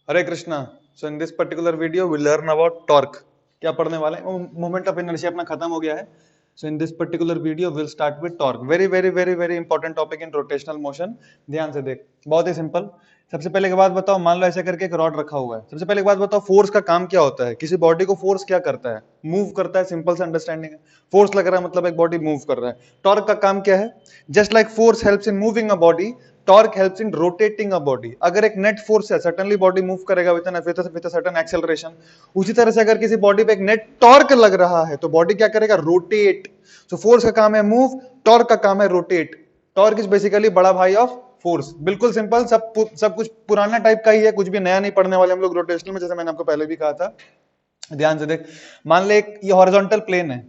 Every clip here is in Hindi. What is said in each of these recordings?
Hare Krishna. So in this particular video we learn about torque. क्या पढ़ने वाले हैं? मोमेंट ऑफ इनर्शिया अपना खत्म हो गया है। So in this particular video will start with torque. Very very very very important topic in rotational motion. ध्यान से देख, बहुत ही सिंपल। सबसे पहले एक बात बताओ, मान लो ऐसे करके एक रॉड रखा हुआ है। सबसे पहले एक बात बताओ, फोर्स का काम क्या होता है? किसी बॉडी को फोर्स क्या करता है? मूव करता है। सिंपल सा अंडरस्टैंडिंग है। फोर्स लग रहा है मतलब एक बॉडी मूव कर रहा है। टॉर्क का काम क्या है? Just like force helps in moving a body, torque helps in rotating a body. अगर एक नेट फोर्स है, सर्टेनली बॉडी मूव करेगा विद अ सर्टेन एक्सेलरेशन। उसी तरह से अगर किसी बॉडी पे एक नेट टॉर्क लग रहा है तो बॉडी क्या करेगा? रोटेट। सो फोर्स का काम है मूव, टॉर्क का काम है रोटेट। टॉर्क इज बेसिकली बड़ा भाई ऑफ फोर्स। बिल्कुल सिंपल, सब कुछ पुराना टाइप का ही है, कुछ भी नया नहीं पढ़ने वाले हम लोग रोटेशनल में, जैसे मैंने आपको पहले भी कहा था। ध्यान से देख, मान ले एक ये हॉरिजॉन्टल प्लेन है।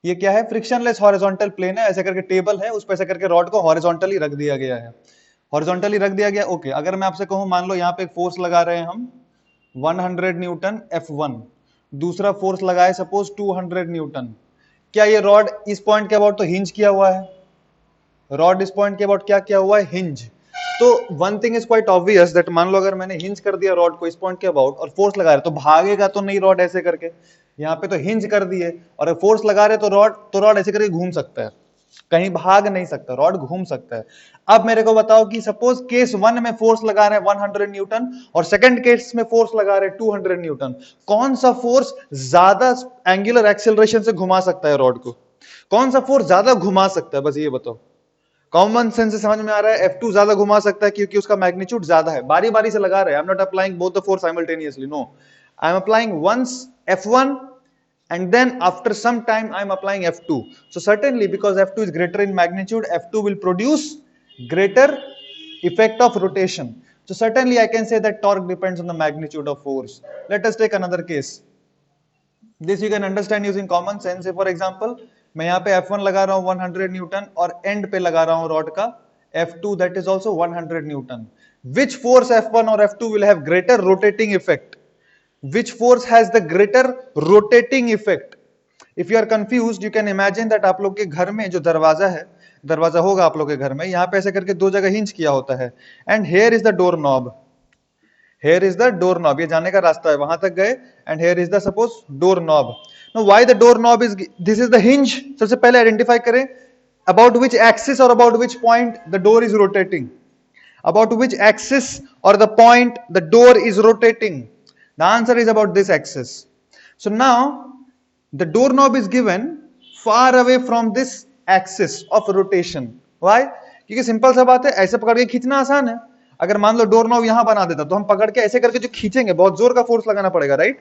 ये क्या है? फ्रिक्शनलेस हॉरिजॉन्टल प्लेन है। ऐसे करके टेबल है, उस पर ऐसे करके रॉड को हॉरिजॉन्टली रख दिया गया है। हॉरिजॉन्टली रख दिया गया, ओके। अगर मैं आपसे कहूं, मान लो यहां पे एक फोर्स लगा रहे हैं हम 100 न्यूटन F1, दूसरा फोर्स लगाए सपोज 200 न्यूटन। क्या ये रॉड इस पॉइंट के अबाउट तो हिंज किया हुआ है? रॉड इस पॉइंट के अबाउट क्या किया हुआ है? हिंज। तो one thing is quite obvious that मान लो अगर मैंने हिंज कर दिया रॉड को इस पॉइंट के अबाउट और फोर्स लगा रहे तो भागेगा तो नहीं रॉड ऐसे करके। यहाँ पे तो हिंज कर दिए और फोर्स लगा रहे तो रॉड ऐसे करके घूम सकता है, कहीं भाग नहीं सकता, रॉड घूम सकता है। अब मेरे को बताओ कि सपोज केस 1 में फोर्स लगा रहे हैं 100 न्यूटन और सेकंड केस में फोर्स लगा रहे हैं 200 न्यूटन। कौन सा फोर्स ज्यादा एंगुलर एक्सेलरेशन से घुमा सकता है रॉड को? कौन सा फोर्स ज्यादा घुमा सकता है? बस ये बताओ। कॉमन सेंस से समझ में आ रहा है F2 ज्यादा घुमा सकता है क्योंकि उसका मैग्नीट्यूड ज्यादा है। बारी बारी से लगा रहे हैं। I am not applying both the force simultaneously, no. I am applying once F1 and then after some time I am applying F2. So certainly because F2 is greater in magnitude, F2 will produce greater effect of rotation. So certainly I can say that torque depends on the magnitude of force. Let us take another case. This you can understand using common sense. Say for example, मैं यहाँ पे F1 लगा रहा हूँ 100 न्यूटन और एंड पे लगा रहा हूँ रॉड का F2 that is also 100 Newton. Which force F1 or F2 will have greater rotating effect? Which force has the greater rotating effect? If you are confused, you can imagine that आप लोग के घर में जो दरवाजा है, दरवाजा होगा आप लोग के घर में, यहाँ पे ऐसे करके दो जगह हिंज किया होता है and here is the door knob. Here is the door knob. ये जाने का रास्ता है, वहां तक गए and here is the suppose door knob. Now why the door knob is this is the hinge? सबसे पहले आइडेंटिफाई करें about which axis or about which point the door is rotating. About which axis or the point the door is rotating? The answer is about this axis. So now the doorknob is given far away from this axis of rotation. Why? क्योंकि सिंपल सा बात है, ऐसे पकड़ के खींचना आसान है। अगर मान लो डोर नॉब यहां बना देता तो हम पकड़ के ऐसे करके जो खींचेंगे बहुत जोर का फोर्स लगाना पड़ेगा, राइट?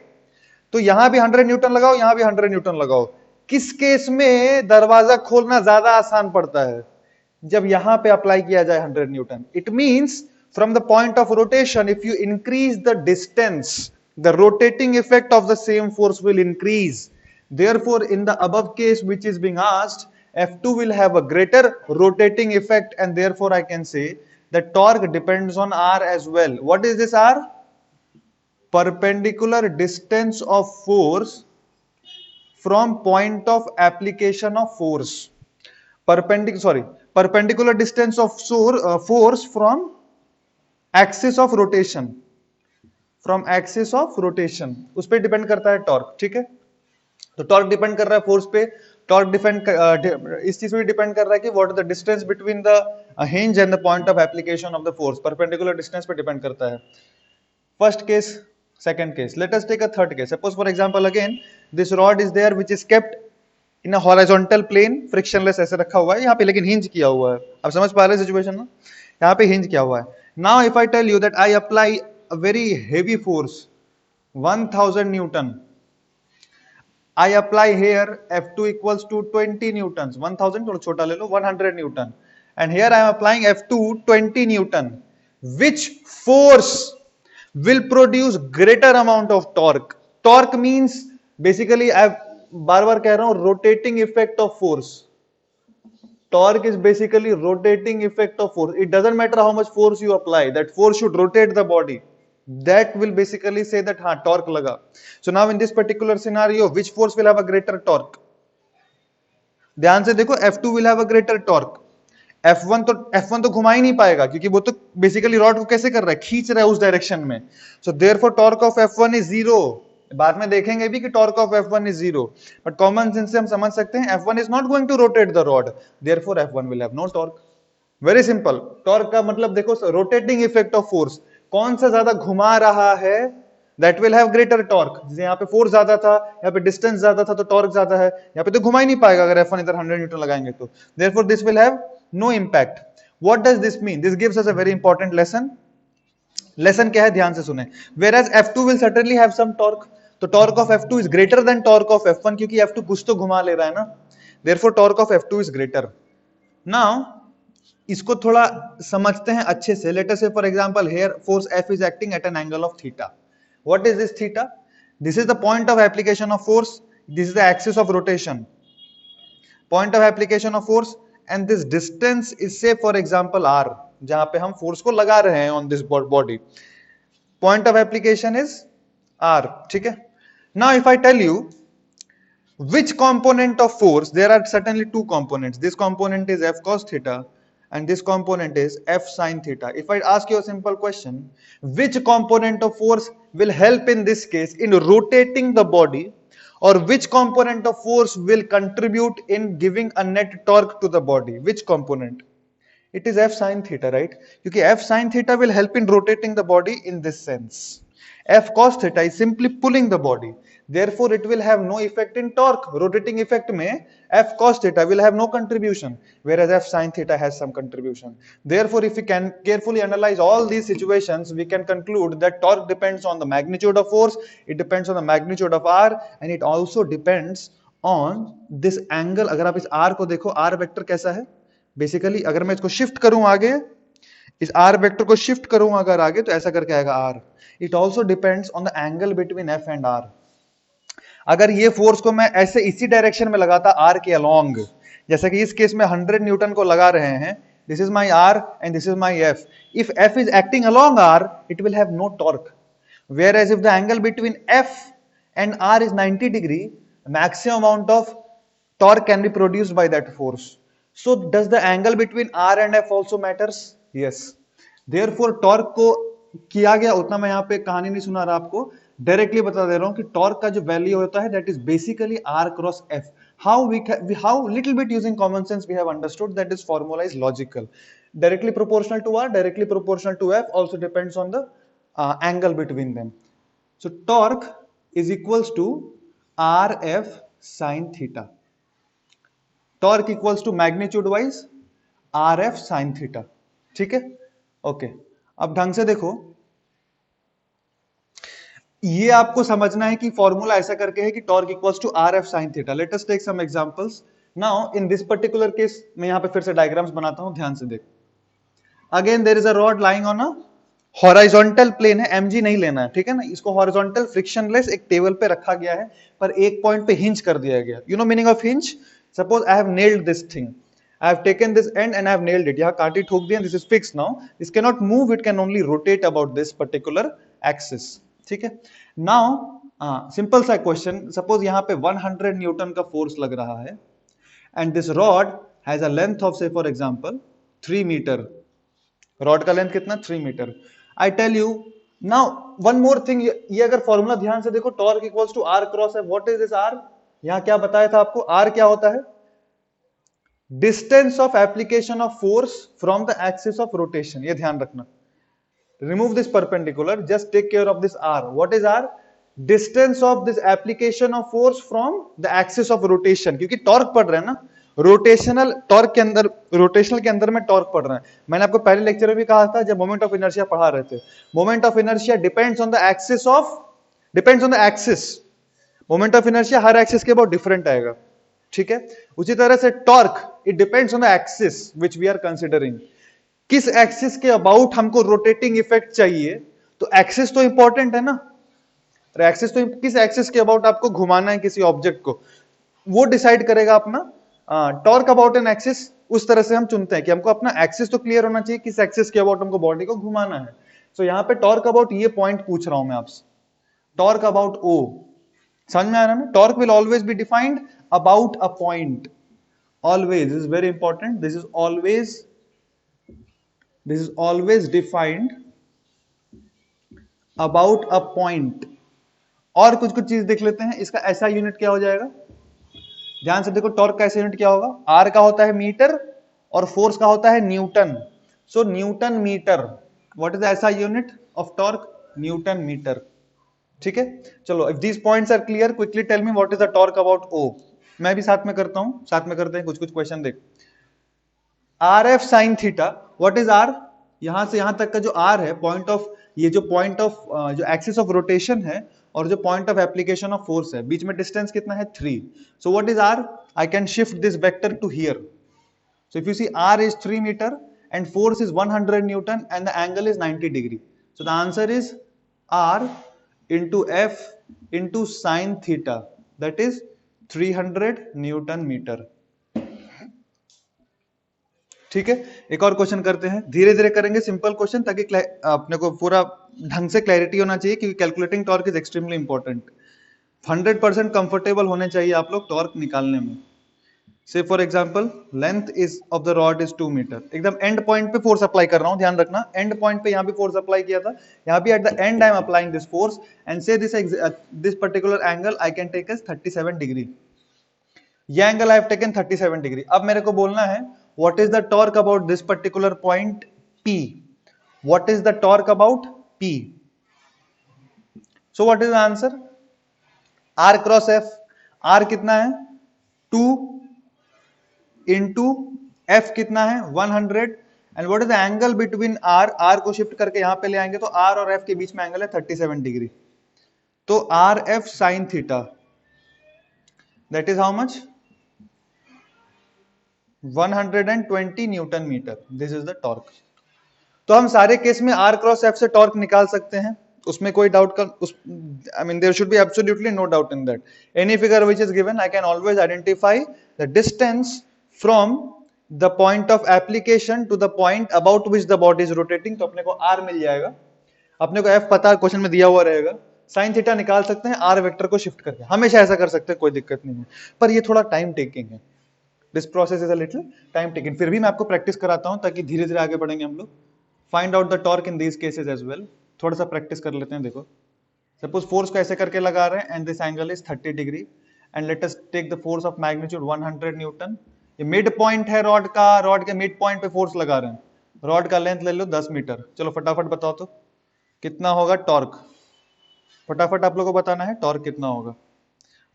तो यहां भी 100 न्यूटन लगाओ, यहां भी 100 न्यूटन लगाओ। किस केस में दरवाजा खोलना ज्यादा आसान पड़ता है? जब यहां पे अप्लाई किया जाए 100 Newton. It means from the point of rotation if you increase the distance, the rotating effect of the same force will increase. Therefore, in the above case which is being asked, F2 will have a greater rotating effect and therefore I can say that torque depends on R as well. What is this R? Perpendicular distance of force from point of application of force. Perpendicular distance of force from axis of rotation. From axis of rotation, उस पर डिपेंड करता है टॉर्क, ठीक है? तो टॉर्क डिपेंड कर रहा है फोर्स पे। टॉर्क इस चीज पे डिपेंड कर रहा है कि what the distance between the hinge and the point of application of the force. Perpendicular distance पे डिपेंड करता है। First case, second case, let us take a third case. Suppose for example again this rod is there which is kept in a horizontal plane, frictionless ऐसे रखा हुआ है यहाँ पे, लेकिन हिंज किया हुआ है। आप समझ पा रहे हैं सिचुएशन ना? यहाँ पे हिंज किया हुआ है। Now if I tell you that I apply a very heavy force 1000 newton, I apply here F2 equals to 20 newtons, 1000 थोड़ा छोटा ले लो, 100 newton, and here I am applying F2 20 newton. Which force will produce greater amount of torque? Torque means basically I बार बार कह रहा हूं rotating effect of force. Torque is basically rotating effect of force. It doesn't matter how much force you apply, that force should rotate the body. That will basically say that हाँ torque लगा. So now in this particular scenario, which force will have a greater torque? ध्यान से देखो, F2 will have a greater torque F1 तो घुमा ही नहीं पाएगा, क्योंकि वो तो बेसिकली रॉड को कैसे कर रहा है, खींच रहा है उस डायरेक्शन में. So therefore torque of F1 is zero. बाद में देखेंगे भी कि torque of F1 is zero, but common sense से हम समझ सकते हैं F1 is not going to rotate the rod, therefore F1 will have no torque. Very simple. Torque का मतलब देखो, रोटेटिंग इफेक्ट ऑफ फोर्स, कौन सा ज्यादा घुमा रहा है, that will have greater torque. जैसे यहाँ पे फोर्स ज्यादा था, यहाँ पे डिस्टेंस ज्यादा था, तो टॉर्क ज्यादा है. यहाँ पे तो घुमा ही नहीं पाएगा अगर F1 इधर 100 न्यूटन लगाएंगे तो. Therefore this will have no impact. What does this mean? This gives us a very important lesson. Lesson क्या है, ध्यान से सुने. Whereas F2 will certainly have some torque, तो torque of F2 is greater than torque of F1, क्योंकि F2 कुछ तो घुमा ले रहा है ना. Therefore torque of F2 is greater. Now इसको थोड़ा समझते हैं अच्छे से. Let us say for example here force F is acting at an angle of theta. What is this theta? This is the point of application of force. This is the axis of rotation. Point of application of force, and this distance is say for example r, जहां पे हम फोर्स को लगा रहे हैं on this body. Point of application is r. ठीक है. Now if I tell you which component of force, there are certainly two components. This component is F cos theta and this component is F sin theta. If I ask you a simple question, which component of force will help in this case in rotating the body, or which component of force will contribute in giving a net torque to the body? Which component? It is F sin theta, right? Because F sin theta will help in rotating the body in this sense. F cos theta is simply pulling the body. Therefore, it will have no effect in torque. Rotating effect में F cos theta will have no contribution, whereas F sin theta has some contribution. Therefore, if we can carefully analyze all these situations, we can conclude that torque depends on the magnitude of force, it depends on the magnitude of R, and it also depends on this angle. अगर आप इस R को देखो, R वेक्टर कैसा है? बेसिकली अगर मैं इसको शिफ्ट करूं आगे, इस R वेक्टर को शिफ्ट करूं अगर आगे, तो ऐसा करके आएगा R. It also depends on the angle between F and R. अगर ये फोर्स को मैं ऐसे इसी डायरेक्शन में लगाता R के अलोंग, जैसे कि इस केस में 100 न्यूटन को लगा रहे हैं, this is my R and this is my F. If F is acting along R, it will have no torque. Whereas if the angle between F and R is 90 degree, maximum amount of torque can be produced by that force. So does the angle between R and F also matters? Yes. Therefore torque को किया गया उतना, मैं यहाँ पे कहानी नहीं सुना रहा आपको, डायरेक्टली बता दे रहा हूं कि टॉर्क का जो वैल्यू होता है that is basically R cross F. how little bit using common sense we have understood that this formula is logical. Directly proportional to R, directly proportional to F, also depends on the angle between them. So torque is equals to RF sin theta. Torque equals to magnitude wise RF sin theta. ठीक है. ओके, अब ढंग से देखो, ये आपको समझना है कि फॉर्मूला ऐसा करके है कि torque equals to R F sine theta. Let us take some examples. Now in this particular case, मैं यहां पे फिर से डायग्राम्स बनाता हूं, ध्यान से देख. Again there is a rod lying on a horizontal plane है, एमजी नहीं लेना है, ठीक है ना. इसको हॉरिजॉन्टल फ्रिक्शनलेस एक टेबल पे रखा गया है, पर एक पॉइंट पे हिंज कर दिया गया. You know meaning of hinge? Suppose I have nailed this thing, I have taken this end and I have nailed it. यहाँ कांटी ठोक दिया, this is fixed now. This cannot move, it can only rotate about this particular axis. ठीक है. Now simple सा क्वेश्चन, सपोज यहाँ पे 100 न्यूटन का फोर्स लग रहा है and this rod has a length of say for example 3 metre. Rod का लेंथ कितना? 3 metre. I tell you now one more thing, ये अगर फॉर्मूला ध्यान से देखो, torque equals to R cross है. What is this R? यहाँ क्या बताया था आपको? R क्या होता है? Distance of application of force from the axis of rotation. ये ध्यान रखना. Remove this perpendicular, just take care of this R. What is R? Distance of this application of force from the axis of rotation. क्योंकि टॉर्क पढ़ रहे हैं ना, रोटेशनल टॉर्क के अंदर, रोटेशनल के अंदर में टॉर्क पढ़ रहे हैं. मैंने आपको पहले लेक्चर में भी कहा था जब मोमेंट ऑफ इनर्शिया पढ़ा रहे थे, moment of inertia depends on the axis of, depends on the axis. Moment of inertia हर एक्सिस के बहुत डिफरेंट आएगा. ठीक है. उसी तरह से torque, it depends on the axis which we are considering. किस एक्सिस के अबाउट हमको रोटेटिंग इफेक्ट चाहिए, तो एक्सिस तो इंपॉर्टेंट है ना. एक्सिस तो किस एक्सिस के अबाउट आपको घुमाना है किसी ऑब्जेक्ट को, वो डिसाइड करेगा अपना टॉर्क अबाउट एन एक्सिस. उस तरह से हम चुनते हैं कि हमको अपना एक्सिस तो क्लियर होना चाहिए, किस एक्सिस के अबाउट हमको बॉडी को घुमाना है. सो यहाँ पे टॉर्क अबाउट ये पॉइंट पूछ रहा हूं मैं आपसे, टॉर्क अबाउट O. समझ में आ रहा है ना? Torque will always be defined about a point. always, this is very important, this is always defined about a point. और कुछ कुछ चीज देख लेते हैं, इसका ऐसा यूनिट क्या हो जाएगा, ध्यान से देखो, टॉर्क का ऐसा यूनिट क्या होगा, आर का होता है मीटर और फोर्स का होता है newton, so newton metre, what is ऐसा unit of torque, newton metre, ठीक है। चलो, if these points are clear, quickly tell me what is the torque about O. मैं भी साथ में करता हूं, साथ में करते हैं कुछ कुछ क्वेश्चन देख। R F sine theta, what is R, यहां से यहां तक का जो आर है, पॉइंट ऑफ, ये जो पॉइंट ऑफ जो एक्सिस ऑफ रोटेशन है और जो point of application of force है, बीच में डिस्टेंस कितना है 3, so what is R, I can shift this vector to here, so if you see r is 3 meter and force is 100 newton and the angle is 90 degree, so the answer is r into f into sin theta, that is 300 newton meter, ठीक है। एक और क्वेश्चन करते हैं, धीरे धीरे करेंगे, सिंपल क्वेश्चन, ताकि अपने को पूरा ढंग से क्लैरिटी होना चाहिए, क्योंकि calculating torque is extremely important. 100% comfortable होने चाहिए आप लोग टॉर्क निकालने में। Say for example, length is of the rod is 2 metre, एकदम एंड पॉइंट पे फोर्स अप्लाई कर रहा हूं, ध्यान रखना, एंड पॉइंट पे यहां भी फोर्स अप्लाई किया था, यहां भी at the end I am applying this force and से this particular angle I can take as 37 degree, ये angle I have taken 37 degree. अब मेरे को बोलना है what is the torque about this particular point P, what is the torque about P, so what is the answer, R cross F, R कितना है 2 इंटू F कितना है 100, and what is the angle between R, R को शिफ्ट करके यहां पे ले आएंगे तो R और F के बीच में एंगल है 37 डिग्री, तो RF sine theta, that is how much, 120 newton metre, this is the torque. तो हम सारे केस में R क्रॉस F से टॉर्क निकाल सकते हैं, उसमें कोई डाउट का I mean there should be absolutely no doubt in that. Any figure which is given, I can always identify the distance from the point of application to the point about which the body is rotating, तो अपने को R मिल जाएगा, अपने को F पता क्वेश्चन में दिया हुआ रहेगा, साइन थीटा निकाल सकते हैं R वेक्टर को शिफ्ट करके, हमेशा ऐसा कर सकते हैं, कोई दिक्कत नहीं है, पर ये थोड़ा टाइम टेकिंग है, this process is a little time taking, फिर भी मैं आपको प्रैक्टिस कराता हूं ताकि धीरे धीरे आगे बढ़ेंगे हम लोग। Find out the torque in these cases as well, थोड़ा सा प्रैक्टिस कर लेते हैं। देखो, सपोज फोर्स को ऐसे करके लगा रहे हैं and this angle is 30 degree and let us take the force of magnitude 100 newton, ये मिड पॉइंट है रॉड का, रॉड के मिड पॉइंट पे फोर्स लगा रहे हैं, रॉड का लेंथ ले लो 10 मीटर, चलो फटाफट बताओ तो कितना होगा टॉर्क, फटाफट आप लोगों को बताना है टॉर्क कितना होगा।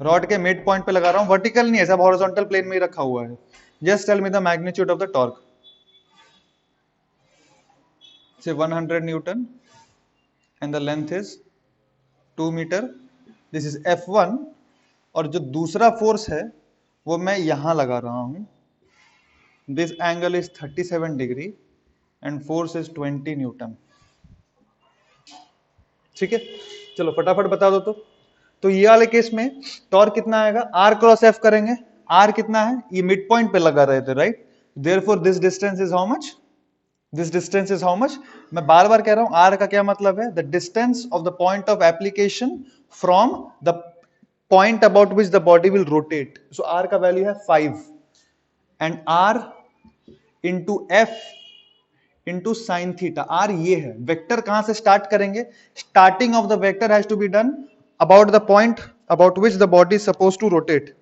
रॉड के मिड पॉइंट पे लगा रहा हूं, वर्टिकल नहीं है, सब हॉरिजॉन्टल प्लेन में ही रखा हुआ है, just tell me the magnitude of the torque, say 100 newton and the length is 2 metre, this is F1, और जो दूसरा फोर्स है वो मैं यहां लगा रहा हूं, this angle is 37 degree and force is 20 Newton, ठीक है। चलो फटाफट बता दो तो ये वाले केस में टॉर्क कितना आएगा, R क्रॉस F करेंगे, R कितना है, ये मिड पॉइंट पे लगा रहे थे, right, therefore this distance is how much, this distance is how much, मैं बार बार कह रहा हूं R का क्या मतलब है, the distance of the point of application from the point about which the body will rotate, so R का वैल्यू है 5 and R into F into sine theta, R ये है, वेक्टर कहां से स्टार्ट करेंगे, starting of the vector has to be done about the point about which the body is suppose to rotate,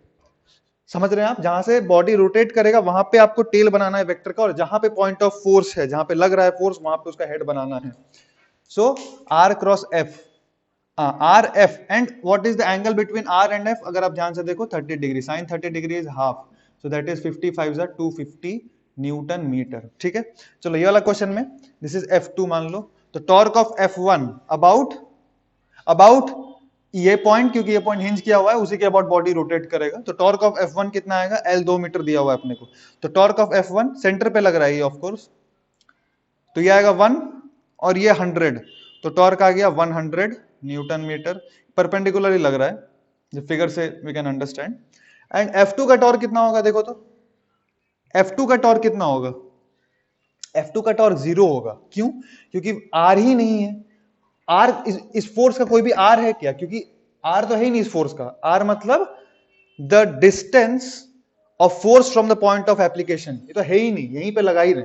समझ रहे हैं आप, जहां से बॉडी रोटेट करेगा वहां पे आपको टेल बनाना है वेक्टर का, और जहां पे पॉइंट ऑफ फोर्स है, जहां पे लग रहा है फोर्स, वहां पे उसका हेड बनाना है, so R cross F, R F, and what is the angle between R and F, अगर आप ध्यान से देखो 30 degree, sine 30 degree is half, so that is 55 is 250 newton metre, ठीक है। चलो ये वाला क्वेश्चन में दिस इज F2 मान लो, तो टॉर्क ऑफ F1 अबाउट ये पॉइंट, क्योंकि ये पॉइंट हिंज किया हुआ है, उसी के अबाउट बॉडी रोटेट करेगा, तो टॉर्क ऑफ F1 कितना आएगा, L 2 मीटर दिया हुआ है अपने को, तो टॉर्क ऑफ F1 सेंटर पे लग रहा है ये ऑफ कोर्स, तो ये आएगा 1 और ये 100, तो टॉर्क आ गया 100 न्यूटन मीटर, परपेंडिकुलर ही लग रहा है, जो फिगर से we can understand. And F2 का टॉर्क कितना होगा, देखो तो F2 का टॉर्क कितना होगा, F2 का टॉर्क 0 होगा, क्यों, क्योंकि R ही नहीं है, R इस फोर्स का कोई भी R है क्या, क्योंकि R तो है ही नहीं इस फोर्स का, R मतलब the distance of force from the point of application, ये तो है ही नहीं, यहीं पे लगा ही रहे,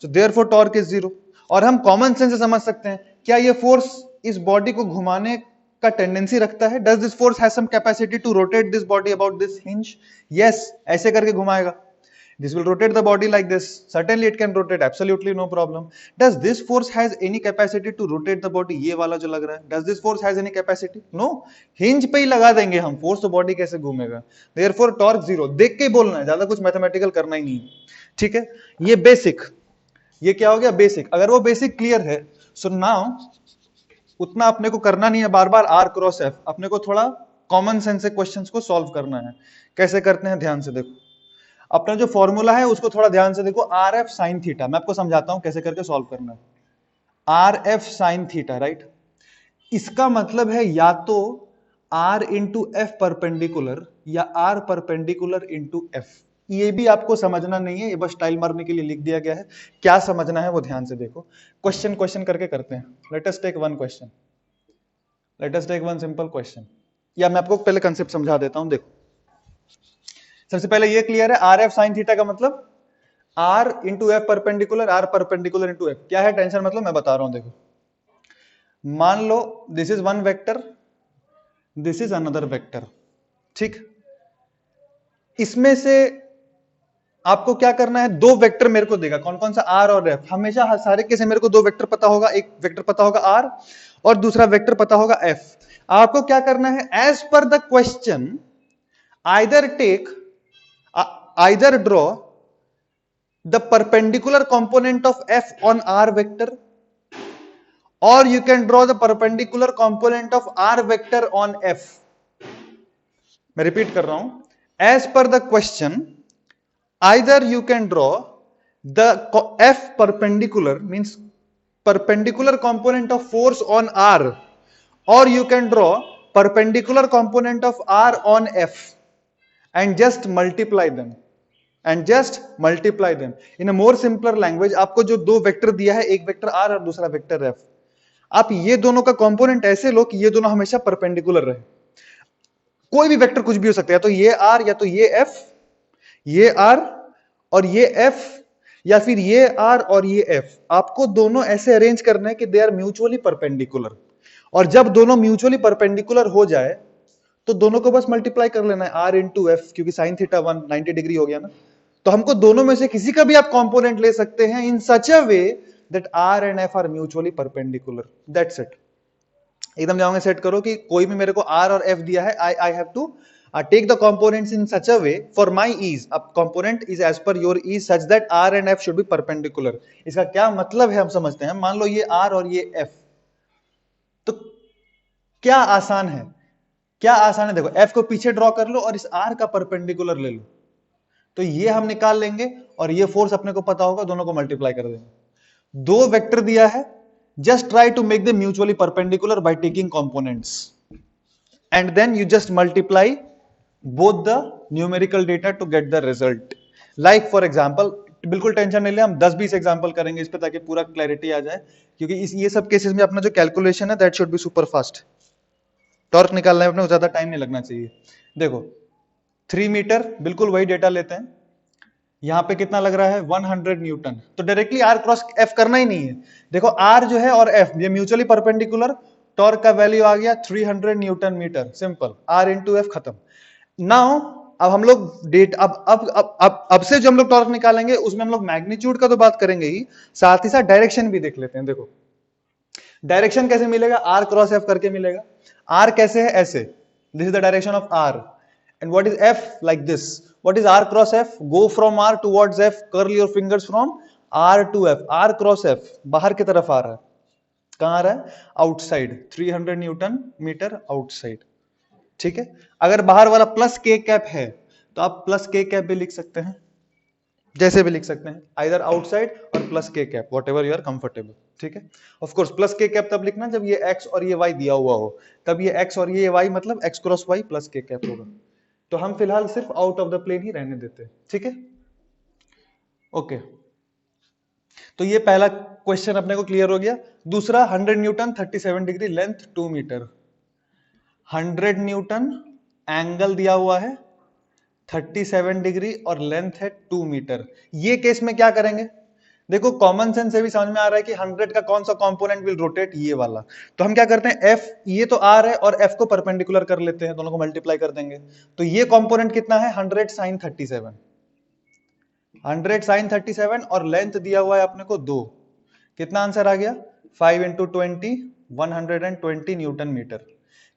सो देयरफॉर टॉर्क इज जीरो। और हम कॉमन सेंस से समझ सकते हैं, क्या ये फोर्स इस बॉडी को घुमाने का टेंडेंसी रखता है? Does this force has some capacity to rotate this body about this hinge? Yes, ऐसे करके घुमाएगा। This will rotate the body like this. Certainly it can rotate, absolutely no problem. Does this force has any capacity to rotate the body? ये वाला जो लग रहा है, does this force has any capacity? No. Hinge पे ही लगा देंगे हम, force तो body कैसे घूमेगा? Therefore torque zero. देख के ही बोलना है, ज्यादा कुछ मैथमेटिकल करना ही नहीं है, ठीक है? ये बेसिक, ये क्या हो गया? बेसिक। अगर वो बेसिक क्लियर है, so now उतना अपने को करना नहीं है बार बार R क्रॉस F, अपने को थोड़ा कॉमन सेंस से क्वेश्चंस को सॉल्व करना है। कैसे करते हैं ध्यान से देखो, अपना जो फॉर्मूला है उसको थोड़ा ध्यान से देखो, आर एफ साइन थीटा। मैं आपको समझाता हूं कैसे करके सॉल्व करना है। Are F sine theta, right? इसका मतलब है या तो आर इंटू एफ परपेंडिकुलर या आर परपेंडिकुलर इंटू एफ। ये भी आपको समझना नहीं है, ये बस स्टाइल मारने के लिए लिख दिया गया है। क्या समझना है वो ध्यान से देखो। क्वेश्चन क्वेश्चन करके करते हैं। Let us take one question, let us take one simple question. या मैं आपको पहले कंसेप्ट समझा देता हूं। देखो, सबसे पहले ये क्लियर है, आर एफ साइन थीटा का मतलब R into F perpendicular, R perpendicular into F. क्या है टेंशन? मतलब मैं बता रहा हूं, देखो मान लो this is one vector, this is another vector, ठीक? इसमें से आपको क्या करना है, दो वेक्टर मेरे को देगा, कौन कौन सा? आर और एफ। हमेशा सारे केस मेरे को दो वेक्टर पता होगा, एक वेक्टर पता होगा आर और दूसरा वेक्टर पता होगा एफ। आपको क्या करना है, as per the question either draw the perpendicular component of f on r vector or you can draw the perpendicular component of r vector on f. मैं रिपीट कर रहा हूं, as per the question either you can draw the f perpendicular means perpendicular component of force on r or you can draw perpendicular component of r on f and just multiply them. And just multiply them. In a more simpler language, आपको जो दो वेक्टर दिया है, एक वेक्टर R और दूसरा वेक्टर F, आप ये दोनों का कंपोनेंट ऐसे लो कि ये दोनों हमेशा परपेंडिकुलर रहे। कोई भी वेक्टर कुछ भी हो सकता है, या तो ये R या तो ये F, ये R और ये F, या फिर ये R और ये F। आपको दोनों ऐसे अरेंज करना है कि दे आर म्यूचुअली परपेंडिकुलर, और जब दोनों म्यूचुअली परपेंडिकुलर हो जाए तो दोनों को बस मल्टीप्लाई कर लेना है, R इंटू एफ, क्योंकि साइन थीटा 190 डिग्री हो गया ना। तो हमको दोनों में से किसी का भी आप कंपोनेंट ले सकते हैं in such a way that R and F are mutually perpendicular. That's it. एकदम जाओगे सेट करो कि कोई भी मेरे को R और F दिया है, I have to take the components in such a way for my ease. अब component is as per your ease such that R and F should be perpendicular. इसका क्या मतलब है हम समझते हैं। मान लो ये R और ये F, तो क्या आसान है, क्या आसान है। देखो F को पीछे ड्रॉ कर लो और इस R का परपेंडिकुलर ले लो, तो ये हम निकाल लेंगे और ये फोर्स अपने को पता होगा, दोनों को मल्टीप्लाई कर देंगे। दो वेक्टर दिया है, just try to make them mutually perpendicular by taking components and then you just multiply both the numerical data to get the result. Like for example, बिल्कुल टेंशन नहीं ले, हम 10-20 एग्जांपल करेंगे इस पे ताकि पूरा क्लैरिटी आ जाए, क्योंकि ये सब केसेस में अपना जो कैलकुलेशन है that should be super fast. Torque निकालने में अपने को ज्यादा टाइम नहीं लगना चाहिए। देखो 3 मीटर, बिल्कुल वही डेटा लेते हैं। यहां पे कितना लग रहा है 100 न्यूटन, तो डायरेक्टली R क्रॉस F करना ही नहीं है। देखो R जो है और F ये म्यूचुअली परपेंडिकुलर, टॉर्क का वैल्यू आ गया 300 newton metre, simple, R into F खत्म। नाउ अब हम लोग डेट अब से जो हम लोग टॉर्क निकालेंगे उसमें हम लोग मैग्नीट्यूड का तो बात करेंगे ही, साथ ही साथ डायरेक्शन भी देख लेते हैं। देखो डायरेक्शन कैसे मिलेगा, R क्रॉस F करके मिलेगा। R कैसे है, ऐसे, this is the direction of R, and what is F? Like this. What is R cross F? Go from R towards F, curl your fingers from R to F. R cross F बाहर की तरफ आ रहा है, कहां आ रहा है, आउटसाइड, 300 न्यूटन मीटर आउटसाइड, ठीक है। अगर बाहर वाला प्लस के कैप है तो आप प्लस के कैप भी लिख सकते हैं, जैसे भी लिख सकते हैं, आइदर आउटसाइड और प्लस के cap, whatever you are comfortable, ठीक है। ऑफ कोर्स प्लस के कैप तब लिखना जब ये x और ये y दिया हुआ हो, तब ये x और ये y मतलब x क्रॉस y प्लस के कैप होगा। तो हम फिलहाल सिर्फ आउट ऑफ द प्लेन ही रहने देते हैं, ठीक है, ओके। तो ये पहला क्वेश्चन अपने को क्लियर हो गया। दूसरा 100 newton 37 degree length 2 metre, 100 newton angle दिया हुआ है 37 डिग्री और लेंथ है 2 मीटर। ये केस में क्या करेंगे? देखो कॉमन सेंस से भी समझ में आ रहा है कि 100 का कौन सा कंपोनेंट विल रोटेट, ये वाला। तो हम क्या करते हैं, एफ, ये तो आर है और एफ को परपेंडिकुलर कर लेते हैं, दोनों को मल्टीप्लाई कर देंगे। तो ये कंपोनेंट कितना है, 100 sin 37, 100 sin 37 और लेंथ दिया हुआ है अपने को 2। कितना आंसर आ गया, 5 इंटू 20, 120 न्यूटन मीटर।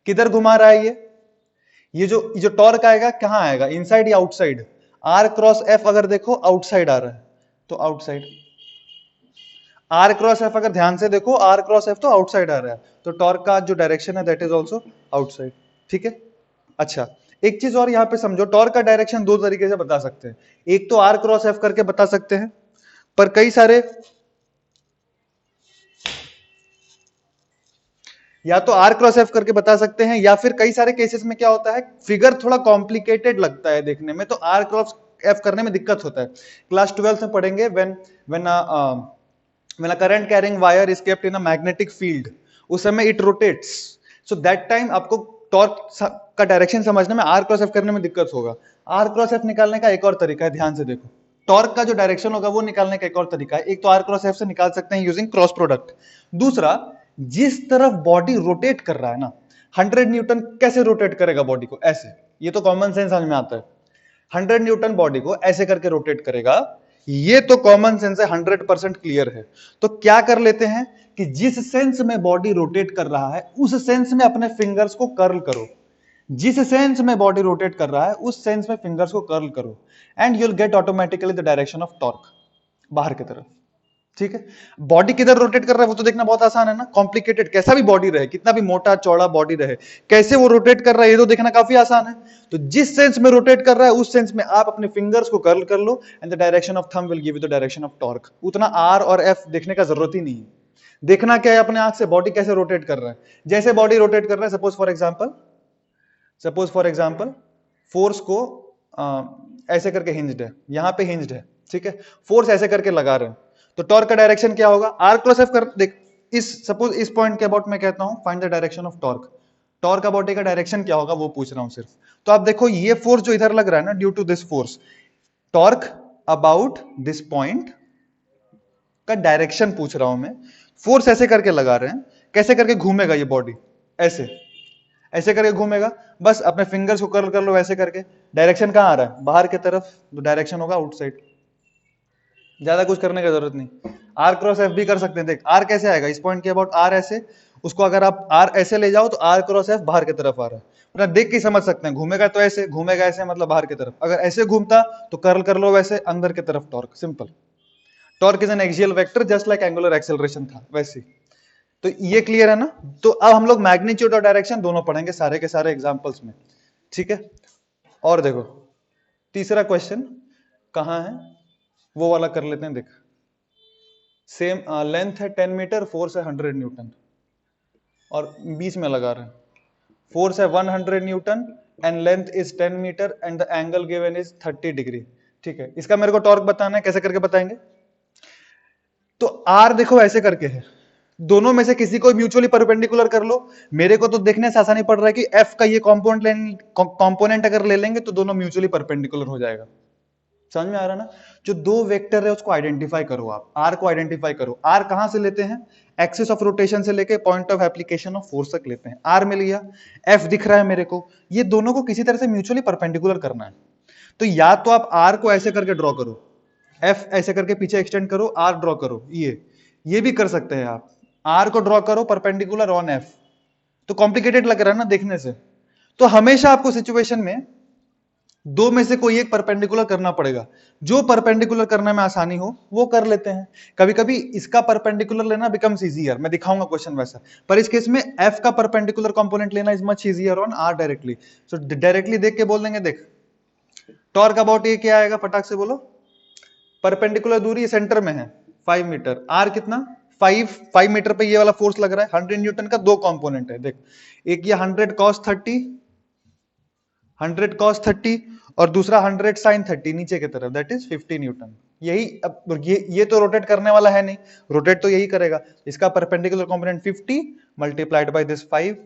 किधर घुमा रहा है ये जो टॉर्क आएगा कहां आएगा, इनसाइड या आउटसाइड? आर क्रॉस एफ अगर देखो आउटसाइड आ रहा है, तो आउटसाइड। आर क्रॉस एफ अगर ध्यान से देखो, आर क्रॉस एफ तो आउटसाइड आ रहा है, तो टॉर्क का जो डायरेक्शन है दैट इज ऑल्सो आउटसाइड। ठीक है। अच्छा, एक चीज और यहां पे समझो, टॉर्क का डायरेक्शन दो तरीके से बता सकते हैं। एक तो आर क्रॉस एफ करके बता सकते हैं, पर कई सारे, या तो आर क्रॉस एफ करके बता सकते हैं, या फिर कई सारे केसेस में क्या होता है, फिगर थोड़ा कॉम्प्लिकेटेड लगता है देखने में, तो आर क्रॉस एफ करने में दिक्कत होता है। क्लास 12 में पढ़ेंगे, when a current carrying wire is kept in a magnetic field, उस समय it rotates, so that time आपको टॉर्क का डायरेक्शन समझने में आर क्रॉस एफ करने में दिक्कत होगा। आर क्रॉस एफ निकालने का एक और तरीका है, ध्यान से देखो, टॉर्क का जो डायरेक्शन होगा वो निकालने का एक और तरीका है। एक तो आर क्रॉस एफ से निकाल सकते हैं यूजिंग क्रॉस प्रोडक्ट, दूसरा जिस तरफ बॉडी रोटेट कर रहा है ना, 100 न्यूटन कैसे रोटेट करेगा बॉडी को, ऐसे, ये तो कॉमन सेंस समझ में आता है। 100 न्यूटन बॉडी को ऐसे करके रोटेट करेगा, ये तो कॉमन सेंस है, 100% क्लियर है। तो क्या कर लेते हैं कि जिस सेंस में बॉडी रोटेट कर रहा है उस सेंस में अपने फिंगर्स को कर्ल करो, जिस सेंस में बॉडी रोटेट कर रहा है उस सेंस में फिंगर्स को कर्ल करो, and you will get automatically the direction of torque, बाहर की तरफ। ठीक है। बॉडी किधर रोटेट कर रहा है वो तो देखना बहुत आसान है ना, कॉम्प्लिकेटेड कैसा भी बॉडी रहे, कितना भी मोटा चौड़ा बॉडी रहे, कैसे वो रोटेट कर रहा है ये तो देखना काफी आसान है। तो जिस सेंस में रोटेट कर रहा है उस सेंस में आप अपने फिंगर्स को कर्ल कर लो, and the direction of thumb will give you the direction of torque. उतना आर और एफ देखने का जरूरत ही नहीं है, देखना क्या है अपने आंख से, बॉडी कैसे रोटेट कर रहा है। जैसे बॉडी रोटेट कर रहा है, सपोज फॉर एग्जाम्पल फोर्स को ऐसे करके हिंज्ड है, यहां पे हिंज्ड है, ठीक है, फोर्स ऐसे करके लगा रहे हैं, तो टॉर्क का डायरेक्शन क्या होगा, आर क्रॉस एफ कर देख, सपोज इस पॉइंट के अबाउट मैं कहता हूं find the direction of torque, torque about का डायरेक्शन क्या होगा वो पूछ रहा हूं सिर्फ। तो आप देखो ये फोर्स जो इधर लग रहा है ना, due to this force, torque about this point का डायरेक्शन पूछ रहा हूं मैं। फोर्स ऐसे करके लगा रहे हैं, कैसे करके घूमेगा ये बॉडी, ऐसे ऐसे करके घूमेगा, बस अपने फिंगर्स को कर्ल कर लो ऐसे करके, डायरेक्शन कहां आ रहा है, बाहर की तरफ, तो डायरेक्शन होगा आउटसाइड। ज्यादा कुछ करने की जरूरत नहीं। आर क्रॉस एफ भी कर सकते हैं, देख आर कैसे आएगा, इस पॉइंट के अबाउट आर ऐसे, उसको अगर आप आर ऐसे ले जाओ तो आर क्रॉस एफ बाहर की तरफ आ रहा है, मतलब देख के समझ सकते हैं, घूमेगा तो ऐसे, घूमेगा ऐसे मतलब बाहर की तरफ, अगर ऐसे घूमता तो कर्ल कर लो वैसे अंदर की तरफ, torque simple. Torque is an axial vector just like angular acceleration था वैसे। तो ये क्लियर है ना। तो अब हम लोग मैग्नीट्यूड और डायरेक्शन दोनों पढ़ेंगे सारे के सारे एग्जांपल्स में, ठीक है। और देखो तीसरा क्वेश्चन कहां है वो वाला कर लेते हैं, देख सेम लेंथ है 10 मीटर, फोर्स है 100 न्यूटन, और बीच में लगा रहे हैं, फोर्स है 100 newton and length is 10 metre and the angle given is 30 degree. ठीक है, इसका मेरे को टॉर्क बताना है, कैसे करके बताएंगे। तो आर देखो ऐसे करके है, दोनों में से किसी को म्यूचुअली परपेंडिकुलर कर लो। मेरे को तो देखने से आसानी पड़ रहा है कि एफ का ये कंपोनेंट अगर ले लेंगे तो दोनों म्यूचुअली परपेंडिकुलर हो जाएगा। समझ में आ रहा ना। जो दो वेक्टर है उसको आइडेंटिफाई करो, आप आर को आइडेंटिफाई करो। आर कहां से लेते हैं, एक्सिस ऑफ रोटेशन से लेके point of application of force तक लेते हैं। आर मिल गया, एफ दिख रहा है मेरे को, ये दोनों को किसी तरह से म्यूचुअली परपेंडिकुलर करना है। तो या तो आप आर को ऐसे करके ड्रॉ करो, एफ ऐसे करके पीछे एक्सटेंड करो, आर ड्रॉ करो, ये भी कर सकते हैं आप। आर को ड्रॉ करो परपेंडिकुलर ऑन एफ, तो कॉम्प्लिकेटेड लग रहा है ना देखने से। तो हमेशा आपको सिचुएशन में दो में से कोई एक परपेंडिकुलर करना पड़ेगा, जो परपेंडिकुलर करने में आसानी हो वो कर लेते हैं। कभी कभी इसका परपेंडिकुलर लेना बिकम्स इजियर, मैं दिखाऊंगा क्वेश्चन वैसा, पर इस केस में एफ का परपेंडिकुलर कंपोनेंट लेना is much easier on R directly. So directly देख के बोल देंगे, देख टॉर्क अबाउट ये क्या आएगा, फटाक से बोलो। परपेंडिकुलर दूरी सेंटर में है 5 मीटर, आर कितना 5 मीटर पे ये वाला फोर्स लग रहा है 100 न्यूटन का, दो कंपोनेंट है देख, एक ये 100 cos 30, 100 cos 30 और दूसरा 100 sin 30 नीचे की तरफ, दैट इज 50 न्यूटन। यही अब ये तो रोटेट करने वाला है नहीं, रोटेट तो यही करेगा। इसका perpendicular component 50 multiplied by this 5,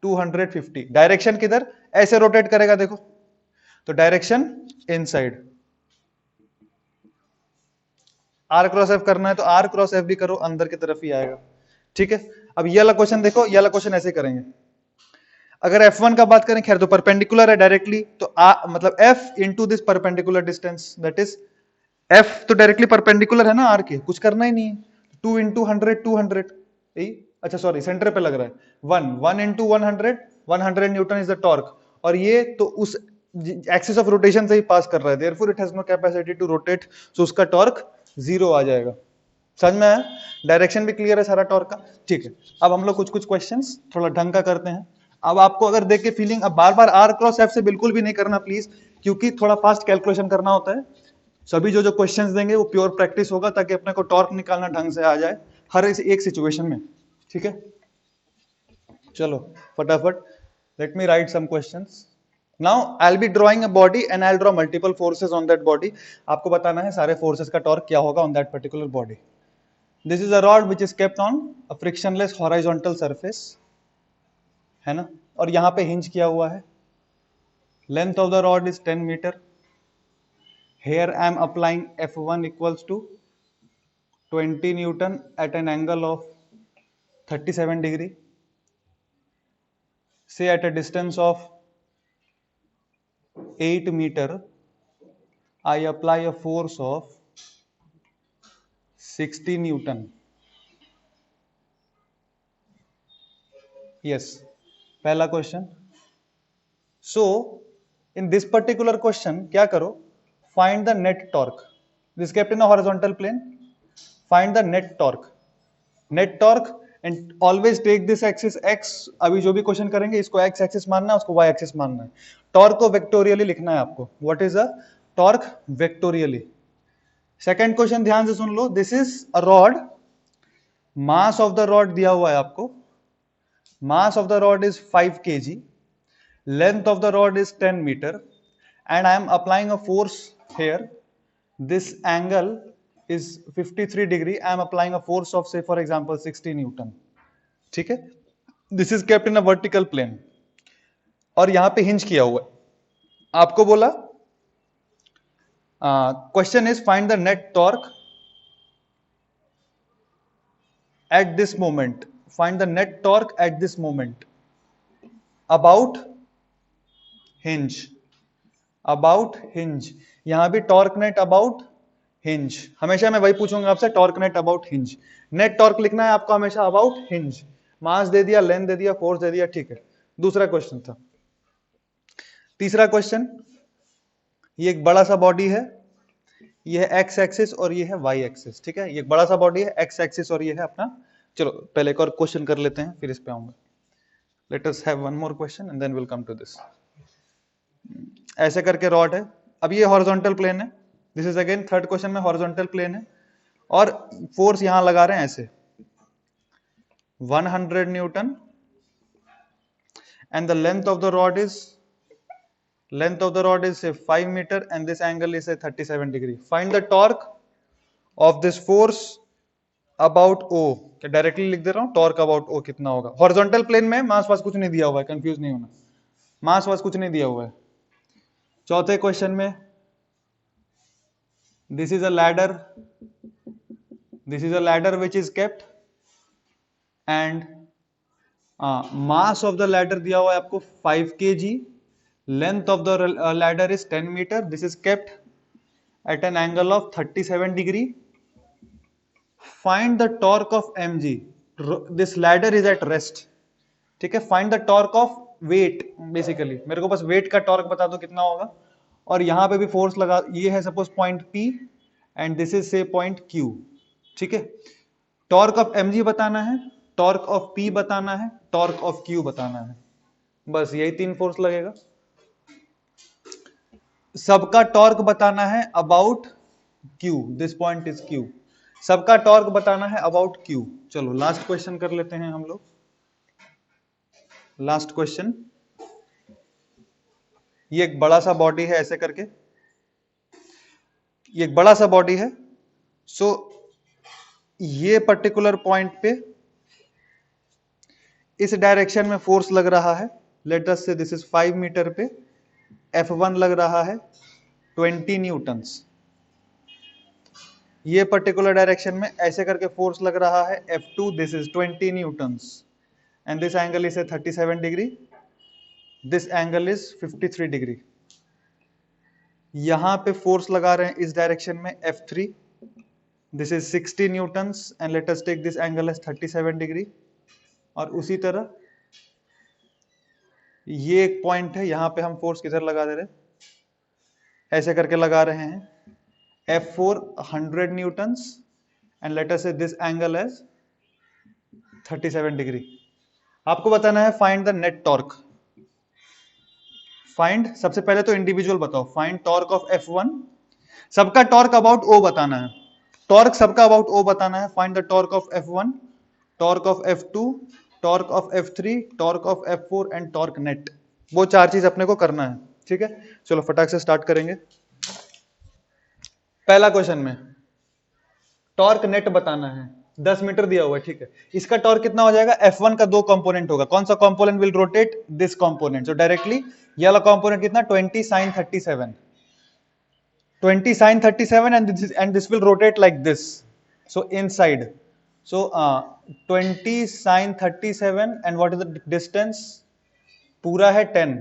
250। Direction किधर, ऐसे रोटेट करेगा देखो, तो direction inside. R cross F करना है तो आर क्रॉस एफ भी करो, अंदर की तरफ ही आएगा। ठीक है, अब ये वाला क्वेश्चन देखो, ये वाला क्वेश्चन ऐसे करेंगे। अगर F1 का बात करें, खैर तो परपेंडिकुलर है डायरेक्टली, तो मतलब F into this perpendicular distance, that is F तो डायरेक्टली परपेंडिकुलर है ना R के, कुछ करना ही नहीं है। 2 इंटू 100 200, अच्छा सॉरी सेंटर पे लग रहा है। 1 into 100 Newton is the torque, और ये तो उस एक्सिस ऑफ रोटेशन से ही पास कर रहा है, therefore it has no capacity to rotate, so उसका टॉर्क 0 आ जाएगा। समझ में आया? डायरेक्शन भी क्लियर है सारा टॉर्क का। ठीक है, अब हम लोग कुछ कुछ क्वेश्चंस थोड़ा ढंग का करते हैं। अब आपको अगर देख के फीलिंग, अब बार बार आर क्रॉस एफ से बिल्कुल भी नहीं करना प्लीज, क्योंकि थोड़ा फास्ट कैलकुलेशन करना होता है। सभी जो जो क्वेश्चंस देंगे वो प्योर प्रैक्टिस होगा, ताकि अपने को टॉर्क निकालना ढंग से आ जाए हर एक सिचुएशन में। ठीक है, चलो फटाफट, let me write some questions. Now I will be drawing a body and I will draw multiple forces on that body. आपको बताना है सारे फोर्सेस का टॉर्क क्या होगा on that particular body. This is a rod which is kept on a frictionless horizontal surface, है ना, और यहां पे हिंज किया हुआ है। Length of the rod is 10 metre. Here I am applying F1 equals to 20 Newton at an angle of 37 degree. Say at a distance of 8 meter, I apply a force of 60 Newton. Yes, पहला question. So in this particular question क्या करो, find the net torque. This kept in a horizontal plane. Find the net torque. Net torque and always take this axis x. अभी जो भी क्वेश्चन करेंगे इसको x एक्सिस मानना है, उसको y एक्सिस मानना है। टॉर्क को वेक्टोरियली लिखना है आपको। What is a torque? Vectorially. Second question ध्यान से सुन लो। This is a rod, mass of the rod दिया हुआ है आपको। Mass of the rod is 5 kg, length of the rod is 10 meter, and I am applying a force here. This angle is 53 degree. I am applying a force of, say for example, 60 Newton. ठीक है, this is kept in a vertical plane, और यहां पे हिंज किया हुआ है। आपको बोला question is find the net torque at this moment. Find the net torque at this moment about hinge. About hinge, यहां भी टॉर्क नेट अबाउट हिंज। हमेशा मैं वही पूछूंगा आपसे, torque net about hinge. Net torque लिखना है आपको हमेशा अबाउट हिंज। मास दे दिया, लेंथ दे दिया, फोर्स दे दिया, ठीक है। दूसरा क्वेश्चन था। तीसरा क्वेश्चन, ये एक बड़ा सा बॉडी है, ये है एक्स एक्सिस और ये है वाई एक्सिस। ठीक है, ये एक बड़ा सा बॉडी है, एक्स एक्सिस, और ये है अपना, चलो पहले एक और क्वेश्चन कर लेते हैं फिर इस पे आऊंगा। Let us have one more question and then will come to this. ऐसे करके रॉड है, अब ये हॉरिजॉन्टल प्लेन है। This is again third question में हॉरिजॉन्टल प्लेन है, और फोर्स यहां लगा रहे हैं ऐसे 100 newton, and the length of the rod is say 5 meter, and this angle is say 37 degree. Find the torque of this force about O. क्या डायरेक्टली लिख दे रहा हूं, टॉर्क अबाउट O कितना होगा। हॉरिजॉन्टल प्लेन में मास वास कुछ नहीं दिया हुआ है, कंफ्यूज नहीं होना, मास वास कुछ नहीं दिया हुआ है। चौथे क्वेश्चन में, this is a ladder which is kept, and mass of the ladder दिया हुआ है आपको 5 kg, length of the ladder is 10 meter. This is kept at an angle of 37 degree. Find the torque of mg. This ladder is at rest. ठीक है, find the torque of weight. Basically मेरे को बस weight का टॉर्क बता दो कितना होगा, और यहां पे भी फोर्स लगा, ये है suppose point P and this is से पॉइंट Q। ठीक है, टॉर्क ऑफ mg बताना है, टॉर्क ऑफ P बताना है, टॉर्क ऑफ Q बताना है, बस यही 3 फोर्स लगेगा। सबका टॉर्क बताना है about Q, this point is Q। सबका टॉर्क बताना है अबाउट Q। चलो लास्ट क्वेश्चन कर लेते हैं हम लोग। लास्ट क्वेश्चन, ये एक बड़ा सा बॉडी है ऐसे करके, ये एक बड़ा सा बॉडी है। सो ये पर्टिकुलर पॉइंट पे इस डायरेक्शन में फोर्स लग रहा है। लेट अस से दिस इज 5 मीटर पे, F1 लग रहा है 20 न्यूटन्स, ये पर्टिकुलर डायरेक्शन में ऐसे करके फोर्स लग रहा है F2, this is 20 Newton's and this angle is 37 degree, this angle is 53 degree. यहां पे फोर्स लगा रहे हैं इस डायरेक्शन में F3, this is 60 newtons and let us take this angle as 37 degree. और उसी तरह ये एक पॉइंट है, यहां पे हम फोर्स किधर लगा दे रहे हैं, ऐसे करके लगा रहे हैं F4 100 न्यूटन्स एंड लेट अस से दिस एंगल एज 37 डिग्री। आपको बताना है find the net torque. Find, सबसे पहले तो इंडिविजुअल बताओ, फाइंड टॉर्क ऑफ F1, सबका टॉर्क अबाउट O बताना है, टॉर्क सबका अबाउट O बताना है। Find the torque of F1, torque of F2, torque of F3, torque of F4 and torque net. वो चार चीज अपने को करना है, ठीक है। चलो फटाक से स्टार्ट करेंगे। पहला क्वेश्चन में टॉर्क नेट बताना है, 10 मीटर दिया हुआ है, ठीक है। इसका टॉर्क कितना हो जाएगा, F1 का दो कंपोनेंट होगा, कौन सा component will rotate, this component. So directly ये वाला कंपोनेंट कितना, 20 sin 37, 20 sin 37 and this will rotate like this, so inside, so 20 sin 37 and what is the distance, पूरा है 10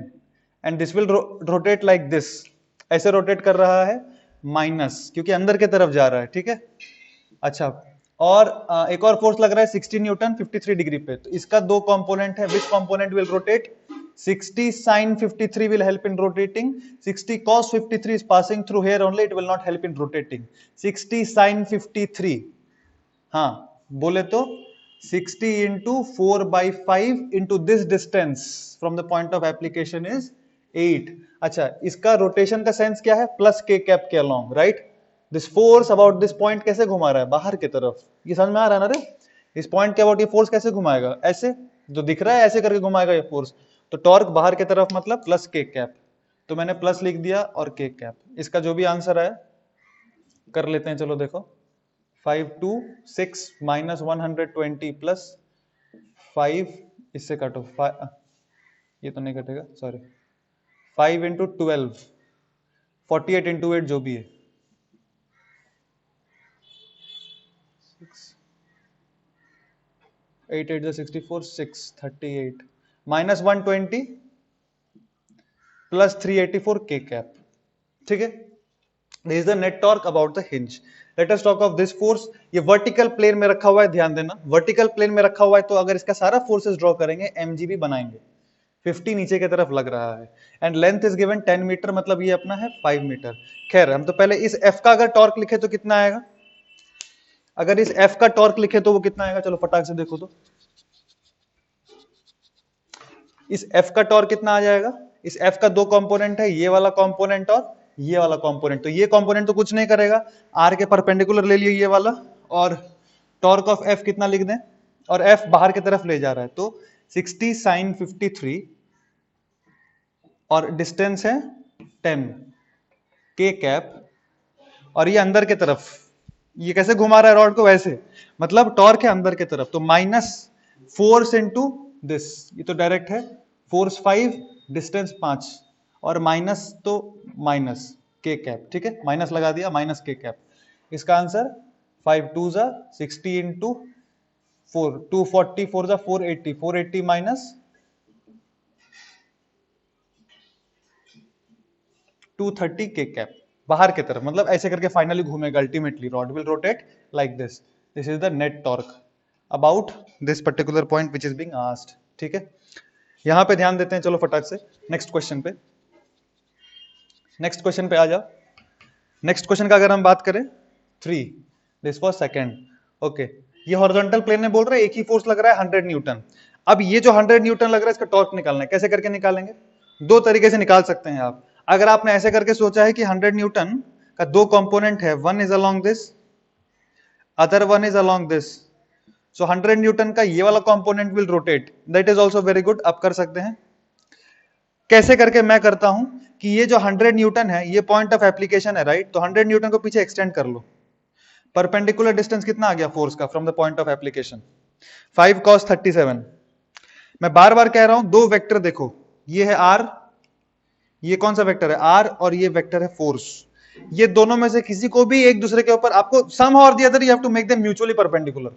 and this will rotate like this, ऐसे रोटेट कर रहा है माइनस, क्योंकि अंदर के तरफ जा रहा है, ठीक है। अच्छा, और एक और फोर्स लग रहा है 60 न्यूटन 53 डिग्री पे, तो इसका दो कंपोनेंट है, विच component will rotate, 60 sin 53 will help in rotating, 60 cos 53 is passing through here only, it will not help in rotating, 60 sin 53, हाँ बोले तो 60 into 4/5 into this distance from the point of application is 8। अच्छा, इसका रोटेशन का सेंस क्या है, प्लस k कैप के along, right. This force about this point कैसे घुमा रहा है, बाहर की तरफ, ये समझ में आ रहा है ना रे, इस पॉइंट के अबाउट ये फोर्स कैसे घुमाएगा, ऐसे जो दिख रहा है ऐसे करके घुमाएगा ये फोर्स, तो टॉर्क बाहर की तरफ मतलब प्लस के कैप, तो मैंने प्लस लिख दिया और के कैप। इसका जो भी आंसर है कर लेते हैं, चलो देखो, 526 माइनस 120 प्लस 5, इससे काटो, ये तो नहीं कटेगा, सॉरी, 5 इंटू 12, 48 इंटू 8 जो भी है, 8 8 64, 638 माइनस 120 प्लस 384 के कैप, ठीक है। This is the net torque about the hinge. Let us talk of this force. ये वर्टिकल प्लेन में रखा हुआ है, ध्यान देना, वर्टिकल प्लेन में रखा हुआ है, तो अगर इसका सारा फोर्सेस ड्रॉ करेंगे mgb बनाएंगे, 50 नीचे की तरफ लग रहा है and length is given 10 metre, मतलब ये अपना है 5 मीटर। खैर, हम तो पहले इस f का अगर टॉर्क लिखे तो कितना आएगा, अगर इस f का टॉर्क लिखे तो वो कितना आएगा, चलो फटाक से देखो तो, इस f का टॉर्क कितना आ जाएगा, इस f का दो कंपोनेंट है, ये वाला कंपोनेंट और ये वाला कंपोनेंट, तो ये कंपोनेंट तो कुछ नहीं करेगा, r के परपेंडिकुलर ले लिए ये वाला, और टॉर्क ऑफ f कितना लिख दें, और f बाहर की तरफ ले जा रहा है, तो 60 sin 53 और डिस्टेंस है 10 के कैप, और ये अंदर की तरफ, ये कैसे घुमा रहा है रॉड को, वैसे, मतलब टॉर्क है अंदर की तरफ, तो माइनस फोर्स इंटू दिस, ये तो डायरेक्ट है, फोर्स 5 डिस्टेंस 5 और माइनस तो माइनस के कैप, ठीक है, माइनस लगा दिया, माइनस के कैप। इसका आंसर 5 2 जा 60 इंटू 4, 240 4 जा 480, 480 माइनस 230 के कैप, बाहर की तरफ, मतलब ऐसे करके फाइनली घूमेगा, ultimately rod will rotate like this. This is the net torque about this particular point which is being asked, ठीक है। यहां पे ध्यान देते हैं, चलो फटाक से नेक्स्ट क्वेश्चन पे, नेक्स्ट क्वेश्चन पे आ जाओ। नेक्स्ट क्वेश्चन का अगर हम बात करें 3, दिस वाज सेकंड, ओके। ये हॉरिजॉन्टल प्लेन में बोल रहे हैं एक ही फोर्स लग रहा है 100 न्यूटन। अब ये जो 100 न्यूटन लग रहा है इसका टॉर्क निकालना है, कैसे करके निकालेंगे, दो तरीके से निकाल सकते हैं आप। अगर आपने ऐसे करके सोचा है कि 100 न्यूटन का दो कंपोनेंट है, one is along this, other one is along this, so 100 Newton का ये वाला component will rotate, that is also very good, आप कर सकते हैं। कैसे करके मैं करता हूं कि ये जो 100 न्यूटन है ये पॉइंट ऑफ एप्लीकेशन है, राइट, तो 100 न्यूटन को पीछे एक्सटेंड कर लो, परपेंडिकुलर डिस्टेंस कितना आ गया फोर्स का from the point of application, 5 cos 37। मैं बार बार कह रहा हूं, दो वेक्टर देखो, ये है r, ये कौन सा वेक्टर है, आर, और ये वेक्टर है फोर्स। ये दोनों में से किसी को भी एक दूसरे के ऊपर आपको सम और the other you have to make them mutually perpendicular.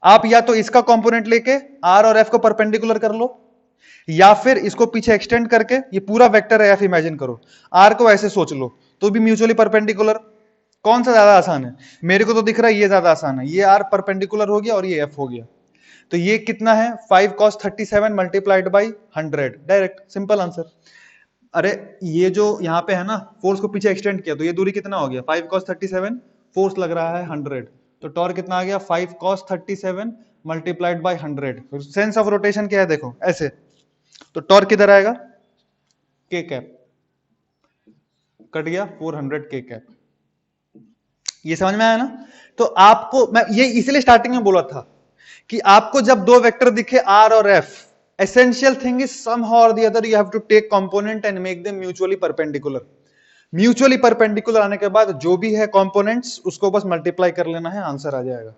आप या तो इसका कंपोनेंट लेके आर और एफ को परपेंडिकुलर कर लो, या फिर इसको पीछे एक्सटेंड करके ये पूरा वेक्टर है एफ इमेजिन करो, आर को ऐसे सोच लो तो भी म्यूचुअली परपेंडिकुलर। कौन सा ज्यादा आसान है? मेरे को तो दिख रहा है ये ज्यादा आसान है, ये आर परपेंडिकुलर हो गया और ये एफ हो गया। तो ये कितना है, 5 cos 37 multiplied by 100, direct simple answer. अरे ये जो यहाँ पे है ना, फोर्स को पीछे एक्सटेंड किया तो ये दूरी कितना हो गया, 5 cos 37, फोर्स लग रहा है 100, तो टॉर्क कितना आ गया, 5 cos 37 multiplied by 100। Sense of rotation क्या है देखो ऐसे, तो टॉर्क किधर आएगा, के कैप, कट गया 400 के कैप। ये समझ में आया ना? तो आपको मैं ये इसलिए स्टार्टिंग में बोला था कि आपको जब दो वेक्टर दिखे आर और F, essential thing is somehow or the other you have to take component and make them mutually perpendicular। Mutually perpendicular आने के बाद जो भी है कंपोनेंट्स उसको बस मल्टीप्लाई कर लेना है, आंसर आ जाएगा।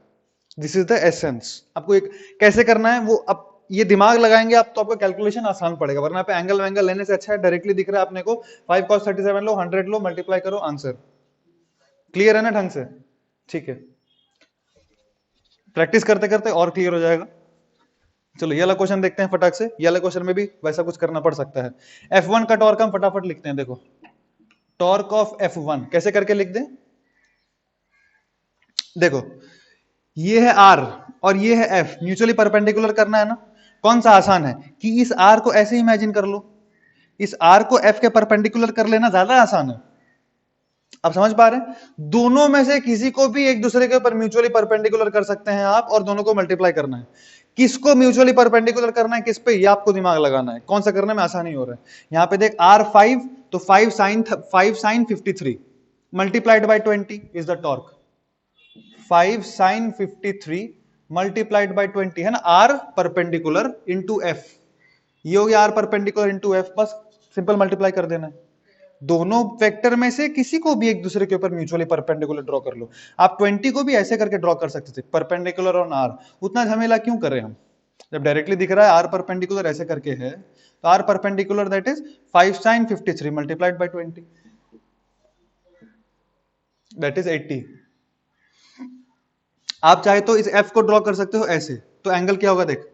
This is the essence. आपको एक कैसे करना है वो, अब ये दिमाग लगाएंगे आप तो आपका कैलकुलेशन आसान पड़ेगा, वरना पे एंगल वैंगल लेने से अच्छा है डायरेक्टली दिख रहा है अपने को, 5 cos 37 लो, 100 लो, मल्टीप्लाई करो, आंसर क्लियर है ना ढंग से? ठीक है, प्रैक्टिस करते करते और क्लियर हो जाएगा। चलो ये वाला क्वेश्चन देखते हैं फटाक से, ये वाला क्वेश्चन में भी वैसा कुछ करना पड़ सकता है। F1 का टॉर्क हम फटाफट लिखते हैं, देखो टॉर्क ऑफ F1 कैसे करके लिख दें, देखो ये है R और ये है F, म्यूचुअली परपेंडिकुलर करना है ना। कौन सा आसान है कि इस R को ऐसे इमेजिन कर लो, इस R को F के परपेंडिकुलर कर लेना ज्यादा आसान है। आप समझ पा रहे हैं? दोनों में से किसी को भी एक दूसरे के ऊपर म्यूचुअली परपेंडिकुलर कर सकते हैं आप, और दोनों को मल्टीप्लाई करना है। किसको म्यूचुअली परपेंडिकुलर करना है किस पे, ये आपको दिमाग लगाना है, कौन सा करने में आसानी हो रहा है। यहां पे देख R5, तो 5 sin 53 multiplied by 20 is the torque, 5 sin 53 multiplied by 20 है ना, R परपेंडिकुलर इंटू F, ये हो गया R परपेंडिकुलर इंटू F, बस सिंपल मल्टीप्लाई कर देना है। दोनों वेक्टर में से किसी को भी एक दूसरे के ऊपर म्यूचुअली परपेंडिकुलर ड्रॉ कर लो। आप 20 को भी ऐसे करके ड्रॉ कर सकते थे, परपेंडिकुलर ऑन आर, उतना झमेला क्यों कर रहे हैं हम, जब डायरेक्टली दिख रहा है आर परपेंडिकुलर ऐसे करके है, तो R perpendicular that is 5 sin 53 multiplied by 20, that is 80। आप चाहे तो इस एफ को ड्रॉ कर सकते हो ऐसे, तो एंगल क्या होगा देख,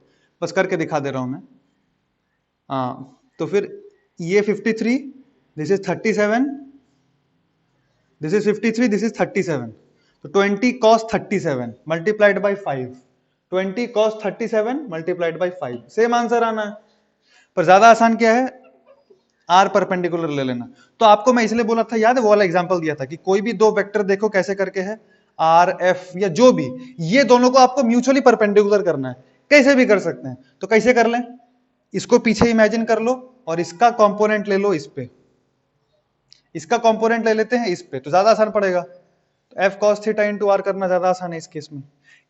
बस करके दिखा दे रहा हूं मैं। हाँ तो फिर ये 53, this is 37, this is 53, this is 37, तो 20 cos 37 multiplied by 5, 20 cos 37 multiplied by 5, same answer आना है। पर ज्यादा आसान क्या है, आर परपेंडिकुलर ले लेना। तो आपको मैं इसलिए बोला था, याद है वो वाला एग्जांपल दिया था कि कोई भी दो वेक्टर देखो कैसे करके है, आर एफ या जो भी, ये दोनों को आपको म्यूचुअली परपेंडिकुलर करना है, कैसे भी कर सकते हैं। तो कैसे कर लें, इसको पीछे इमेजिन कर लो और इसका कंपोनेंट ले लो इस पे, इसका कंपोनेंट ले लेते हैं इस पे, तो ज्यादा आसान पड़ेगा। तो F cos theta into R करना ज्यादा आसान है इस केस में।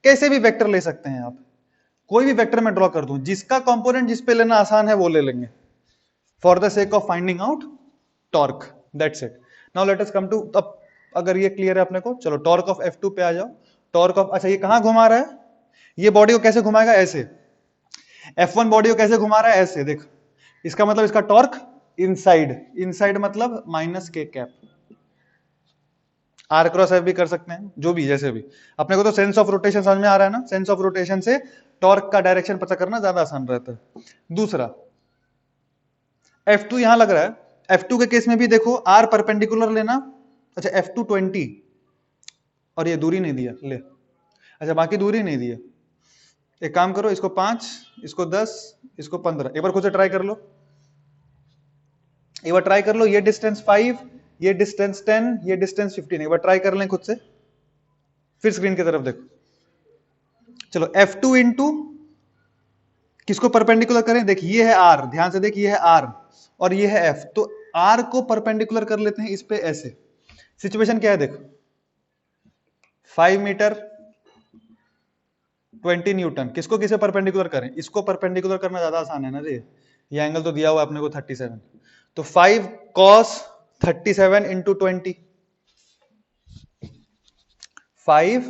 कैसे भी वेक्टर ले सकते हैं आप, कोई भी वेक्टर मैं ड्रॉ कर दूं, जिसका कंपोनेंट जिस पे लेना आसान है वो ले लेंगे, for the sake of finding out torque, that's it. Now let us come to, अब अगर ये क्लियर है अपने को, चलो टॉर्क ऑफ F2 पे आ जाओ। टॉर्क ऑफ, अच्छा ये कहां घुमा रहा है, ये बॉडी को कैसे घुमाएगा, ऐसे। F1 बॉडी को कैसे घुमा रहा है, ऐसे देख, इसका मतलब इसका टॉर्क इनसाइड, इनसाइड मतलब माइनस के कैप, आर क्रॉस एफ भी कर सकते हैं, जो भी जैसे भी। अपने को तो सेंस ऑफ रोटेशन समझ में आ रहा है ना, सेंस ऑफ रोटेशन से टॉर्क का डायरेक्शन पता करना ज्यादा आसान रहता है। दूसरा F2 यहां लग रहा है, F2 के केस में भी देखो आर परपेंडिकुलर लेना, अच्छा F2 20 और ये दूरी नहीं दिया ले, अच्छा बाकी दूरी नहीं दिया, एक काम करो, इसको 5, इसको 10, इसको 15, एक बार खुद से ट्राई कर लो, एक बार ट्राई कर लो, ये डिस्टेंस 5, ये डिस्टेंस 10, ये डिस्टेंस 15, एक बार ट्राई कर लें खुद से, फिर स्क्रीन की तरफ देखो। चलो F2 इंटू किसको परपेंडिकुलर करें, देखिए ये है R, ध्यान से देखिए ये है R और ये है F, तो R को परपेंडिकुलर कर लेते हैं इस पे ऐसे। सिचुएशन क्या है देखो, 5 मीटर 20 न्यूटन, किसको किसे परपेंडिकुलर करें, इसको परपेंडिकुलर करना ज्यादा आसान है ना रे, ये एंगल तो दिया हुआ अपने को 37, तो 5 cos 37 into 20, 5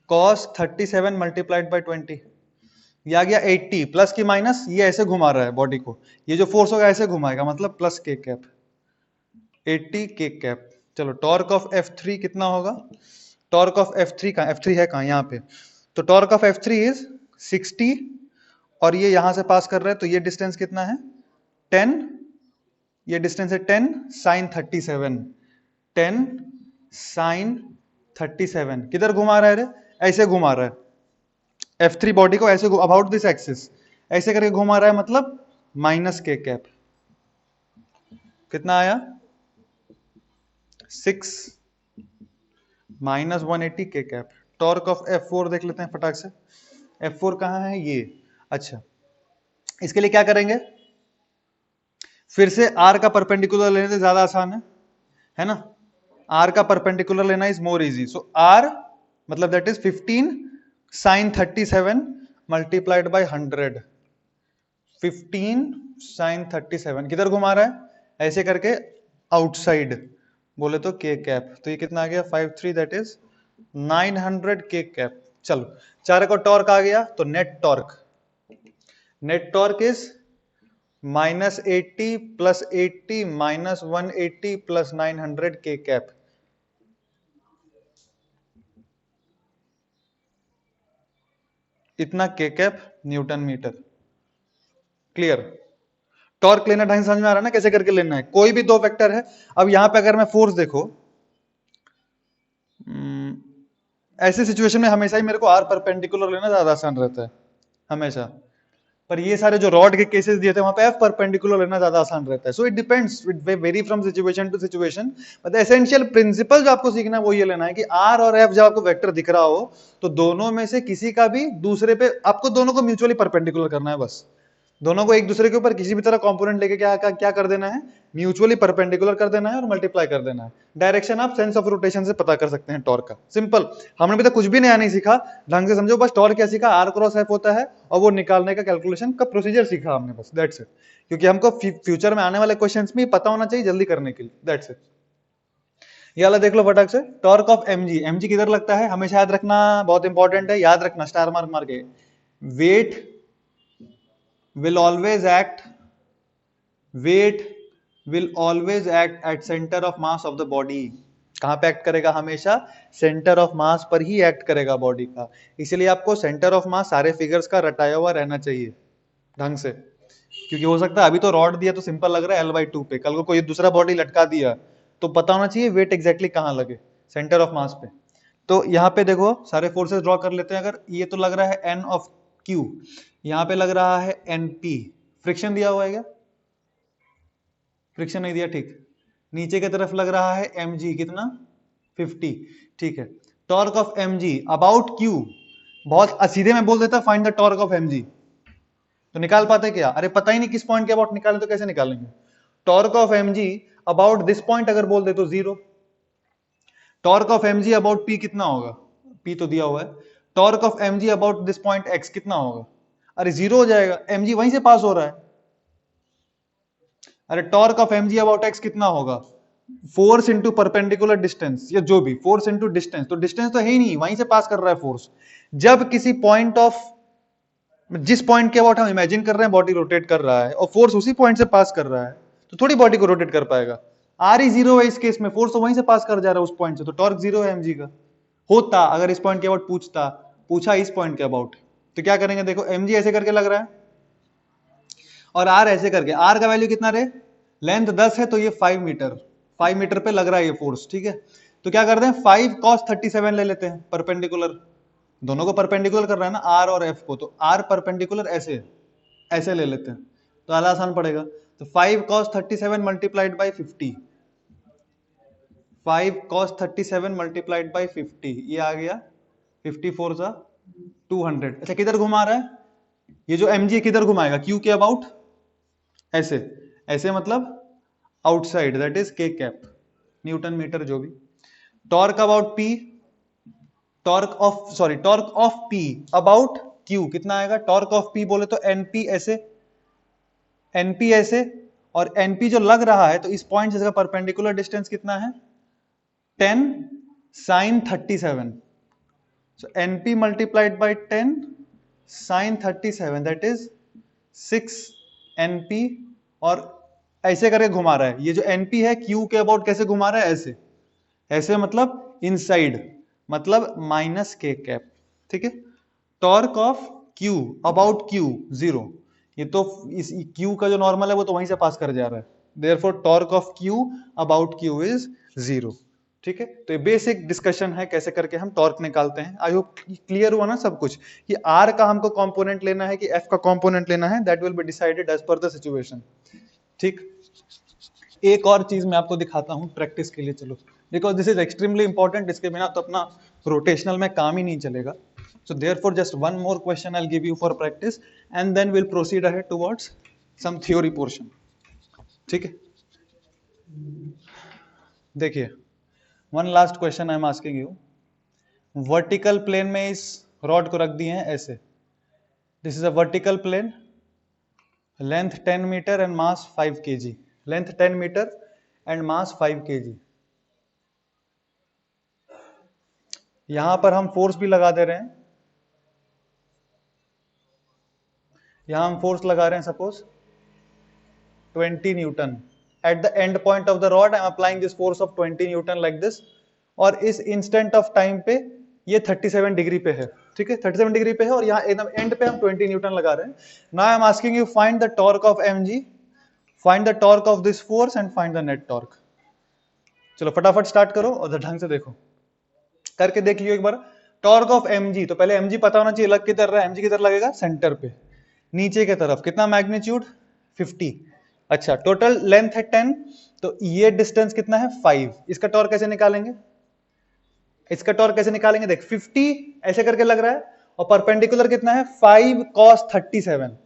cos 37 multiplied by 20, ये आ गया 80 प्लस की माइनस, ये ऐसे घुमा रहा है बॉडी को, ये जो फोर्स होगा ऐसे घुमाएगा, मतलब प्लस के कैप 80 के कैप। चलो टॉर्क ऑफ F3 कितना होगा, टॉर्क ऑफ F3 का, F3 है कहाँ, यहाँ पे, तो टॉर्क ऑफ F3 इज 60 और ये यहां से पास कर रहा है तो ये डिस्टेंस कितना है 10, ये डिस्टेंस है 10 साइन 37, 10 साइन 37, किधर घुमा रहा है रे, ऐसे घुमा रहा है F3 बॉडी को, ऐसे अबाउट दिस एक्सिस ऐसे करके घुमा रहा है, मतलब माइनस के कैप, कितना आया 6 माइनस 180 के कैप। टॉर्क ऑफ F4 देख लेते हैं फटाक से, F4 कहां है ये, अच्छा इसके लिए क्या करेंगे, फिर से R का परपेंडिकुलर लेने से ज्यादा आसान है ना, R का परपेंडिकुलर लेना is more easy, so R मतलब that is 15 sine 37 multiplied by 100, 15 sine 37 किधर घुमा रहा है ऐसे करके आउटसाइड बोले तो के कैप, तो ये कितना आ गया 53, दैट इज 900 के कैप। चलो चार को टॉर्क आ गया, तो net torque is minus 80 plus 80 minus 180 plus 900 k cap. इतना k cap newton metre. Clear, torque लेना ढंग समझ में आ रहा है ना, कैसे करके लेना है, कोई भी दो वेक्टर है। अब यहां पे अगर मैं फोर्स देखो, ऐसे सिचुएशन में हमेशा ही मेरे को आर परपेंडिकुलर लेना ज्यादा आसान रहता है हमेशा, पर ये सारे जो रॉड के केसेस दिए थे वहां पे एफ परपेंडिकुलर लेना ज्यादा आसान रहता है। So it depends, it vary from situation to situation, but essential principle जो आपको सीखना है वो ये लेना है कि आर और एफ जब आपको वेक्टर दिख रहा हो तो दोनों में से किसी का भी दूसरे पे, आपको दोनों को म्यूचुअली परपेंडिकुलर करना है, बस दोनों को एक दूसरे के ऊपर किसी भी तरह कंपोनेंट लेके क्या कर देना है, म्यूचुअली परपेंडिकुलर कर देना है और मल्टीप्लाई कर देना है। डायरेक्शन आप सेंस ऑफ रोटेशन से पता कर सकते हैं टॉर्क का, सिंपल। हमने भी तो कुछ भी नया नहीं सीखा, ढंग से समझो, बस टॉर्क क्या सीखा, आर क्रॉस एफ होता है और वो निकालने का कैलकुलेशन का प्रोसीजर सीखा हमने, बस दैट्स इट। क्योंकि हमको फ्यूचर में आने वाले क्वेश्चन में पता होना चाहिए जल्दी करने के लिए, दैट्स इट। ये वाला देख लो फटाक से, टॉर्क ऑफ एमजी किधर लगता है, हमेशा याद रखना, बहुत इंपॉर्टेंट है, याद रखना, स्टार मार्क मार के, wait will always act at center of mass of the body। कहां पे एक्ट करेगा, हमेशा सेंटर ऑफ मास पर ही एक्ट करेगा बॉडी का, इसलिए आपको सेंटर ऑफ मास सारे फिगर्स का रटाया हुआ रहना चाहिए ढंग से, क्योंकि हो सकता है अभी तो रॉड दिया तो सिंपल लग रहा है L/2 पे, कल को कोई दूसरा बॉडी लटका दिया तो पता होना चाहिए वेट एग्जैक्टली कहां लगे, सेंटर ऑफ मास पे। तो यहाँ पे देखो सारे फोर्सेस ड्रॉ कर लेते हैं, अगर ये तो लग रहा है N ऑफ Q, यहां पे लग रहा है NP, फ्रिक्शन दिया हुआ है क्या, फ्रिक्शन नहीं दिया, ठीक। नीचे की तरफ लग रहा है mg, कितना 50, ठीक है। Torque of mg about q, बहुत सीधे में बोल देता find the torque of mg, तो निकाल पाते क्या, अरे पता ही नहीं किस पॉइंट के अबाउट निकालें तो कैसे निकालेंगे, torque of mg about this point अगर बोल दे तो 0, torque of mg about p कितना होगा, p तो दिया हुआ है, torque of mg about this point x कितना होगा, अरे 0 हो जाएगा, mg वहीं से पास हो रहा है। अरे torque of mg about x कितना होगा, फोर्स इंटू परपेंडिकुलर डिस्टेंस, या जो भी फोर्स इंटू डिस्टेंस, तो डिस्टेंस तो है ही नहीं, वहीं से पास कर रहा है फोर्स। जब किसी पॉइंट ऑफ, जिस पॉइंट के अबाउट हम इमेजिन कर रहे हैं बॉडी रोटेट कर रहा है और फोर्स उसी पॉइंट से पास कर रहा है, तो थोड़ी बॉडी को रोटेट कर पाएगा, आर ही 0 है इस केस में, फोर्स तो वहीं से पास कर जा रहा है उस पॉइंट से, तो टॉर्क 0 है mg का। होता अगर इस पॉइंट के अबाउट पूछा इस पॉइंट के अबाउट, तो क्या करेंगे, देखो mg ऐसे करके लग रहा है और r ऐसे करके, r का वैल्यू कितना रहे, लेंथ 10 है तो ये 5 मीटर पे लग रहा है ये फोर्स, ठीक है। तो क्या करते हैं 5 cos 37 ले लेते हैं, परपेंडिकुलर, दोनों को परपेंडिकुलर कर रहा है ना r और f को, तो r परपेंडिकुलर ऐसे ले लेते हैं तो आला आसान पड़ेगा, तो 5 cos 37 multiplied by 50, 5 cos 37 multiplied by 50, ये आ गया 54 सा 200। अच्छा किधर घुमा रहा है, ये जो mg किधर घुमाएगा, q के अबाउट, ऐसे मतलब आउटसाइड, दैट इज के कैप, न्यूटन मीटर जो भी। Torque about p, torque of p about q कितना आएगा, टॉर्क ऑफ p बोले तो np ऐसे, और np जो लग रहा है तो इस पॉइंट से परपेंडिकुलर डिस्टेंस कितना है 10 sin 37, so np multiplied by 10 sin 37 that is 6 NP, और ऐसे करके घुमा रहा है। ये जो NP है Q के अबाउट कैसे घुमा रहा है, ऐसे ऐसे मतलब इनसाइड, मतलब माइनस के कैप, ठीक है। Torque of Q about Q 0, ये तो इस Q का जो नॉर्मल है वो तो वहीं से पास कर जा रहा है, therefore torque of Q about Q is 0, ठीक है। तो ये बेसिक डिस्कशन है कैसे करके हम टॉर्क निकालते हैं। आई होप क्लियर हुआ ना सब कुछ, कि R का हमको कंपोनेंट लेना है कि F का कंपोनेंट लेना है, that will be decided as per the situation, ठीक। एक और चीज मैं आपको दिखाता हूं प्रैक्टिस के लिए, चलो, because this is extremely important, इसके बिना तो अपना रोटेशनल में काम ही नहीं चलेगा। So therefore just one more question I will give you for practice, and then will proceed ahead towards some theory portion, ठीक है। देखिए, one last question I am asking you. Vertical plane में इस रॉड को रख दिए हैं ऐसे, this is a vertical plane, length 10 metre and mass 5 kg, length 10 metre and mass 5 kg। यहां पर हम फोर्स भी लगा दे रहे हैं, यहां हम फोर्स लगा रहे हैं suppose 20 Newton. Eight the and point of the rod I am applying this force of 20 Newton like this, और इस इंस्टेंट ऑफ टाइम पे ये 37 डिग्री पे है, ठीक है, 37 डिग्री पे है, और यहाँ एकदम एंड पे हम 20 न्यूटन लगा रहे हैं। Now I am asking you find the torque of mg, find the torque of this force and find the net torque. चलो फटाफट स्टार्ट करो और ढंग से देखो, करके देख लियो एक बार। टॉर्क ऑफ mg, तो पहले mg पता होना चाहिए लग किधर रहा है, mg किधर लगेगा, सेंटर पे, नीचे के तरफ, कितना मैग्नीट्यूड 50। अच्छा, टोटल लेंथ है 10, तो ये डिस्टेंस कितना है 5, इसका टॉर्क कैसे निकालेंगे, इसका टॉर्क कैसे निकालेंगे, देख 50 ऐसे करके लग रहा है, और परपेंडिकुलर कितना है 5 cos 37,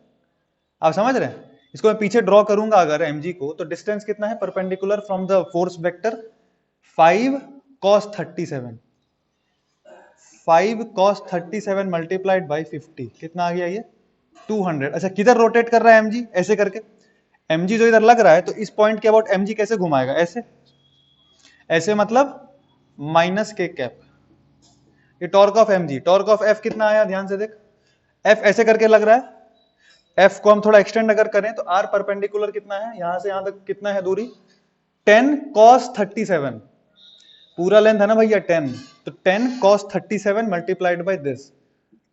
आप समझ रहे हैं। इसको मैं पीछे ड्रॉ करूंगा अगर mg को, तो डिस्टेंस कितना है perpendicular from the force vector 5 cos 37, 5 cos 37 multiplied by 50, कितना आ गया ये 200। अच्छा, किधर रोटेट कर रहा है mg, ऐसे करके, mg जो इधर लग रहा है, तो इस पॉइंट के अबाउट mg कैसे घुमाएगा, ऐसे ऐसे, मतलब माइनस के कैप। ये torque of mg, torque of f कितना आया, ध्यान से देख, f ऐसे करके लग रहा है, f को हम थोड़ा एक्सटेंड अगर करें तो r परपेंडिकुलर कितना है, यहां से यहां तक कितना है दूरी, 10 cos 37, पूरा लेंथ है ना भैया 10, तो 10 cos 37 multiplied by this,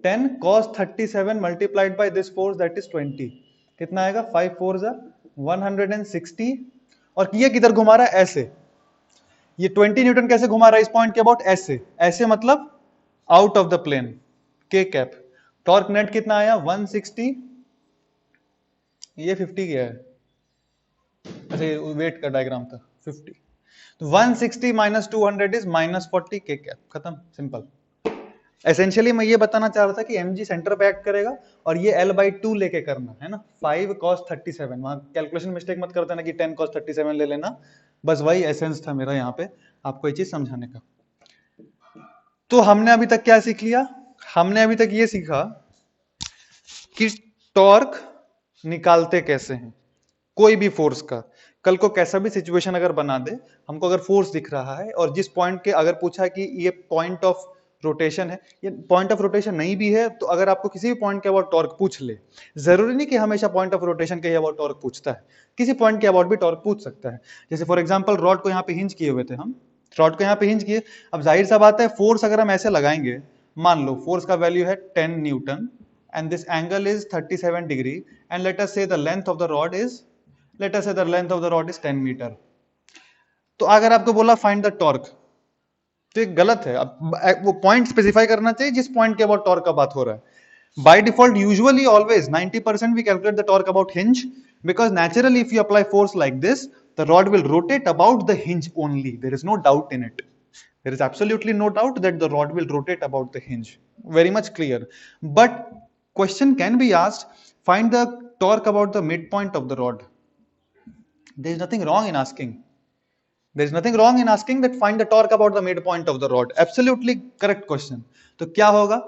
10 cos 37 multiplied by this force that is 20, कितना आएगा 5 4 जा 160। और ये किधर घुमा रहा है, ऐसे, ये 20 न्यूटन कैसे घुमा रहा है इस पॉइंट के अबाउट, ऐसे ऐसे, मतलब आउट ऑफ द प्लेन, के कैप। टॉर्क नेट कितना आया 160, ये 50 गया है, अच्छा वेट का डायग्राम था 50, तो 160 माइनस 200 इज माइनस 40 के कैप, खत्म, सिंपल। एसेंशियली मैं ये बताना चाह रहा था कि mg सेंटर पे एक्ट करेगा, और ये l/2 लेके करना है ना, 5 cos 37, वहां कैलकुलेशन मिस्टेक मत करते ना कि 10 cos 37 ले लेना, बस वही एसेंस था मेरा यहाँ पे आपको ये चीज समझाने का। तो हमने अभी तक क्या सीख लिया, हमने अभी तक ये सीखा कि टॉर्क निकालते कैसे हैं, कोई भी फोर्स का, कल को कैसा भी सिचुएशन अगर बना दे, हमको अगर फोर्स दिख रहा है, और जिस पॉइंट के अगर पूछा कि ये पॉइंट ऑफ रोटेशन है, ये पॉइंट ऑफ रोटेशन नहीं भी है, तो अगर आपको किसी भी पॉइंट के अबाउट टॉर्क पूछ ले, जरूरी नहीं कि हमेशा पॉइंट ऑफ रोटेशन के अबाउट टॉर्क पूछता है, किसी पॉइंट के अबाउट भी टॉर्क पूछ सकता है। जैसे फॉर एग्जांपल रॉड को यहाँ पे हिंज किए हुए थे हम, रॉड को यहाँ पे हिंज किए, अब जाहिर सा बात है फोर्स अगर हम ऐसे लगाएंगे, मान लो फोर्स का वैल्यू है 10 Newton and this angle is 37 degree, and let us say the length of the rod is, let us say the length of the rod is 10 meter। तो अगर आपको बोला फाइंड द टॉर्क, तो ये गलत है, अब वो पॉइंट स्पेसिफाई करना चाहिए जिस पॉइंट के अबाउट टॉर्क का बात हो रहा है। By default usually always 90% we calculate the torque about hinge, because naturally if you apply force like this, the rod will rotate about the hinge only, there is no doubt in it, there is absolutely no doubt that the rod will rotate about the hinge, very much clear. But question can be asked, find the torque about the midpoint of the rod. There is nothing wrong in asking, there is nothing wrong in asking that find the torque about the midpoint of the rod, absolutely correct question। तो क्या होगा,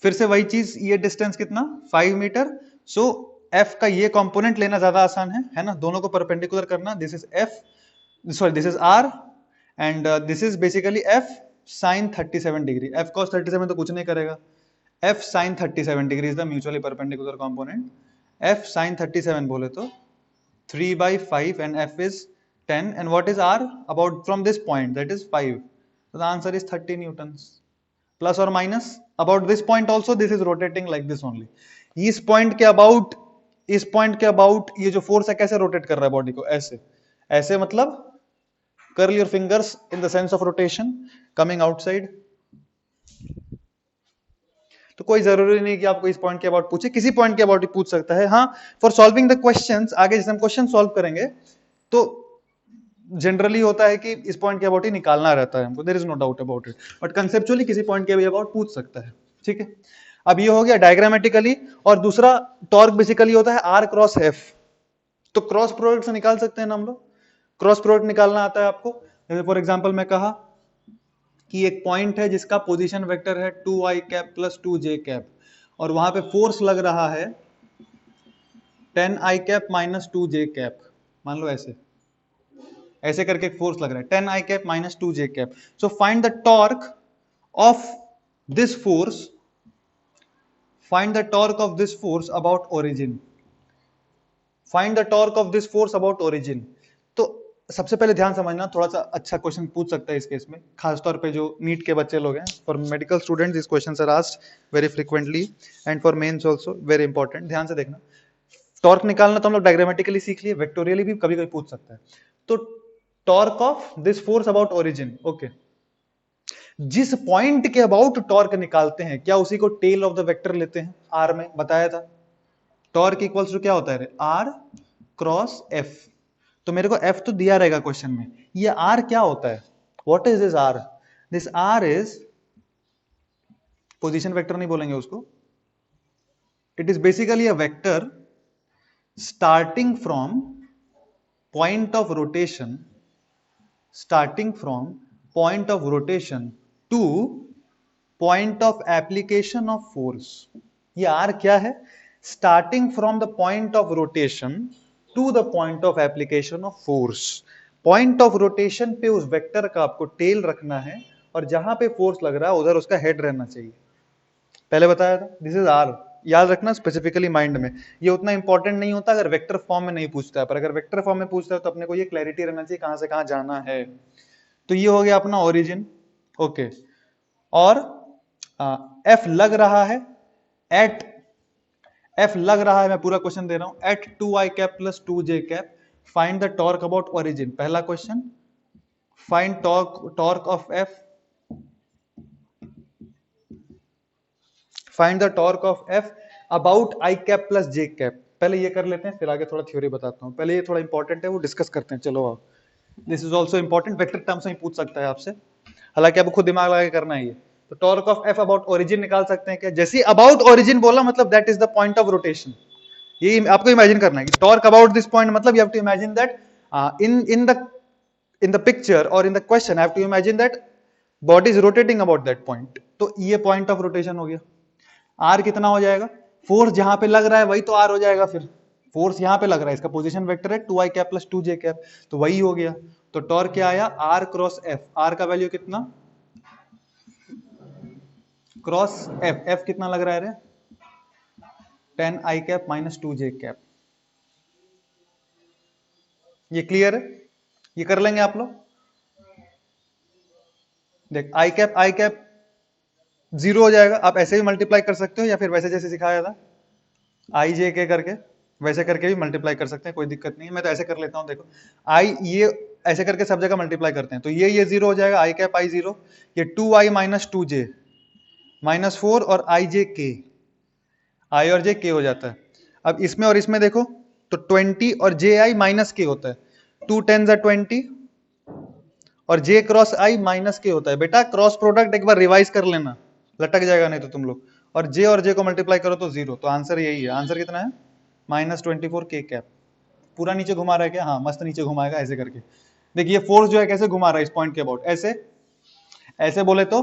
फिर से वही चीज, ये डिस्टेंस कितना 5 मीटर, सो f का ये कंपोनेंट लेना ज्यादा आसान है ना, दोनों को परपेंडिकुलर करना, this is f, sorry this is r, and this is basically f sin 37 degree, f cos 37 तो कुछ नहीं करेगा, F sin 37 degree is the mutually perpendicular component. F sin 37 बोले तो 3/5 and F is 10 and what is R about from this point, that is 5. So the answer is 30 newtons. Plus or minus about this point also, this is rotating like this only. इस point के about ये जो force है कैसे rotate कर रहा है body को, ऐसे मतलब curl your fingers in the sense of rotation coming outside. तो कोई जरूरी नहीं कि आपको इस पॉइंट के अबाउट पूछे, किसी पॉइंट के अबाउट ही पूछ सकता है. हाँ, फॉर सॉल्विंग द क्वेश्चंस, आगे जैसे हम क्वेश्चन सॉल्व करेंगे तो जनरली होता है कि इस पॉइंट के अबाउट ही निकालना रहता है हमको, there is no doubt about it, but conceptually किसी पॉइंट के भी अबाउट पूछ सकता है. ठीक है, अब ये हो गया डायग्रामेटिकली. और दूसरा टॉर्क बेसिकली होता है आर क्रॉस एफ. तो क्रॉस प्रोडक्ट से निकाल सकते हैं ना हम लोग. क्रॉस प्रोडक्ट निकालना आता है आपको. जैसे फॉर एग्जांपल मैं कहा कि एक पॉइंट है जिसका पोजीशन वेक्टर है 2i cap plus 2j cap और वहां पे फोर्स लग रहा है 10i cap minus 2j cap. मान लो ऐसे करके एक फोर्स लग रहा है 10i cap minus 2j cap. So find the torque of this force, find the torque of this force about origin. Find the torque of this force about origin. तो सबसे पहले ध्यान समझना, थोड़ा सा अच्छा क्वेश्चन पूछ सकता है इस केस में, खासतौर पे जो नीट के बच्चे लोग हैं. For medical students this questions are asked very frequently and for mains also very important. ध्यान से देखना. टॉर्क निकालना तो हम लोग डायग्रामेटिकली सीख लिए, वेक्टोरियली भी कभी कभी पूछ सकता है. तो torque of this force about origin. Okay, जिस पॉइंट के अबाउट टॉर्क निकालते हैं क्या उसी को टेल ऑफ द वेक्टर लेते हैं. आर में बताया था टॉर्क इक्वल्स टू क्या होता है, आर क्रॉस एफ. तो मेरे को F तो दिया रहेगा क्वेश्चन में, ये R क्या होता है, what is this R? This R is position vector, नहीं बोलेंगे उसको. It is basically a vector starting from point of rotation, starting from point of rotation to point of application of force. ये R क्या है, starting from the point of rotation to the point of application of force. Point of rotation पे उस वेक्टर का आपको टेल रखना है और जहां पे फोर्स लग रहा है उधर उसका हेड रहना चाहिए. पहले बताया था दिस इज आर. याद रखना स्पेसिफिकली माइंड में. ये उतना इंपॉर्टेंट नहीं होता अगर वेक्टर फॉर्म में नहीं पूछता है, पर अगर वेक्टर फॉर्म में पूछता है तो अपने को ये क्लैरिटी रहना चाहिए कहां से कहां जाना है. तो ये हो गया अपना ओरिजिन. ओके, और एफ लग रहा है एट, F लग रहा है, मैं पूरा क्वेश्चन दे रहा हूं, at 2i cap plus 2j cap. Find the torque about origin. पहला question, find torque of F, find the torque of F about i cap plus j cap. पहले ये कर लेते हैं फिर आगे थोड़ा थ्योरी बताता हूं. पहले ये थोड़ा इंपॉर्टेंट है, वो डिस्कस करते हैं. चलो आओ, this is also important, vector terms में पूछ सकता है आपसे, हालांकि आपको खुद दिमाग लगा के करना है ये. तो torque of F about origin निकाल सकते हैं क्या. जैसे अबाउट ओरिजिन बोला मतलब that is the point of rotation. ये आपको इमेजिन करना है कि टॉर्क अबाउट दिस पॉइंट मतलब you have to imagine that in the picture or in the question I have to imagine that body is rotating about that point. तो ये पॉइंट ऑफ रोटेशन हो गया. आर कितना हो जाएगा, फोर्स जहां पे लग रहा है वही तो आर हो जाएगा. फिर फोर्स यहां पे लग रहा है, इसका पोजीशन वेक्टर है 2i cap plus 2j cap, तो वही हो गया. तो टॉर्क क्या आया, आर क्रॉस एफ. आर का वैल्यू कितना, क्रॉस एफ. एफ कितना लग रहा है रे, 10i cap minus 2j cap. ये क्लियर है, ये कर लेंगे आप लोग. देख आई कैप 0 हो जाएगा. आप ऐसे भी मल्टीप्लाई कर सकते हो या फिर वैसे जैसे सिखाया था आई जे के करके, वैसे करके भी मल्टीप्लाई कर सकते हैं, कोई दिक्कत नहीं है. मैं तो ऐसे कर लेता हूं. देखो आई, ये ऐसे करके सब जगह मल्टीप्लाई करते हैं तो ये 0 हो जाएगा, आई कैप आई 0. ये 2i माइनस 2j माइनस 4 और आई जे के, आई और जे के हो जाता है. अब इसमें और इसमें देखो तो 20 और जे आई माइनस के होता है. 2 10 20 और जे क्रॉस आई माइनस के होता है. बेटा क्रॉस प्रोडक्ट एक बार रिवाइज कर लेना, लटक जाएगा नहीं तो तुम लोग. और जे को मल्टीप्लाई करो तो 0. तो आंसर यही है. आंसर कितना है, -24 के कैप. पूरा नीचे घुमा रहा है क्या, हाँ मस्त नीचे घुमाएगा ऐसे करके. देखिए फोर्स जो है कैसे घुमा रहा है इस पॉइंट के अबाउट, ऐसे ऐसे बोले तो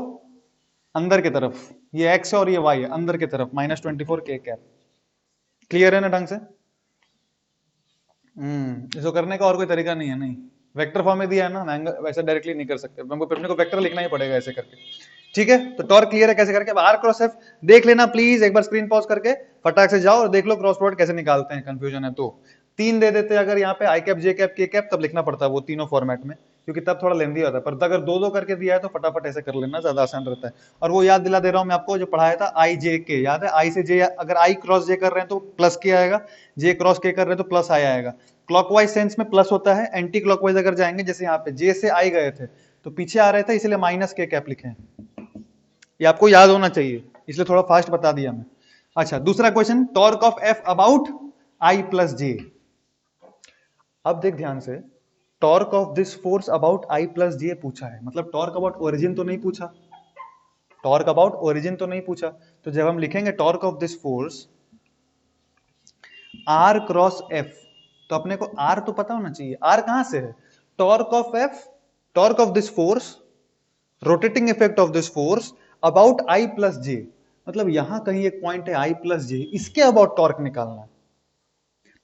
अंदर की तरफ, ये x है और ये y है, अंदर की तरफ -24 के कैप. क्लियर है ना ढंग से. इसको करने का और कोई तरीका नहीं है. नहीं, वेक्टर फॉर्म में दिया है ना, वैसे डायरेक्टली नहीं कर सकते, हमको अपने को वेक्टर लिखना ही पड़ेगा ऐसे करके. ठीक है, तो टॉर्क क्लियर है कैसे करके। अब आर क्रॉस एफ देख लेना प्लीज, एक बार स्क्रीन पॉज करके फटाक से जाओ और देख लो क्रॉस प्रोडक्ट कैसे निकालते हैं, कंफ्यूजन है तो। 3 दे देते अगर यहाँ पे आई कैप जे कैप के कैप, तब लिखना पड़ता है वो तीनों फॉर्मेट में, क्योंकि तब थोड़ा लेंदी होता है। पर अगर 2-2 करके दिया है तो फटाफट ऐसे कर लेना, ज्यादा आसान रहता है। और वो याद दिला दे रहा हूं मैं आपको, जो पढ़ाया था आई जे के, याद है? आई से जे, अगर आई क्रॉस जे कर रहे हैं तो प्लस के आएगा, जे क्रॉस के कर रहे हैं तो प्लस आई आएगा। क्लॉकवाइज सेंस में प्लस होता है, एंटी क्लॉकवाइज अगर जाएंगे, जैसे यहाँ पे जे से आई गए थे तो पीछे आ रहे थे, इसलिए माइनस के कैप लिखे हैं। ये आपको याद होना चाहिए, इसलिए थोड़ा फास्ट बता दिया मैं। अच्छा, दूसरा question, torque of F about I plus J. अब देख ध्यान से, torque of this force about I plus J पूछा है, मतलब टॉर्क अबाउट ओरिजिन तो नहीं पूछा, टॉर्क अबाउट ओरिजिन तो नहीं पूछा। तो जब हम लिखेंगे torque of this force R cross F, तो अपने को आर तो पता होना चाहिए, आर कहां से है? Torque of F, torque of this force, rotating effect of this force about I plus J, मतलब यहां कहीं एक पॉइंट है आई प्लस जे, इसके अबाउट टॉर्क निकालना है।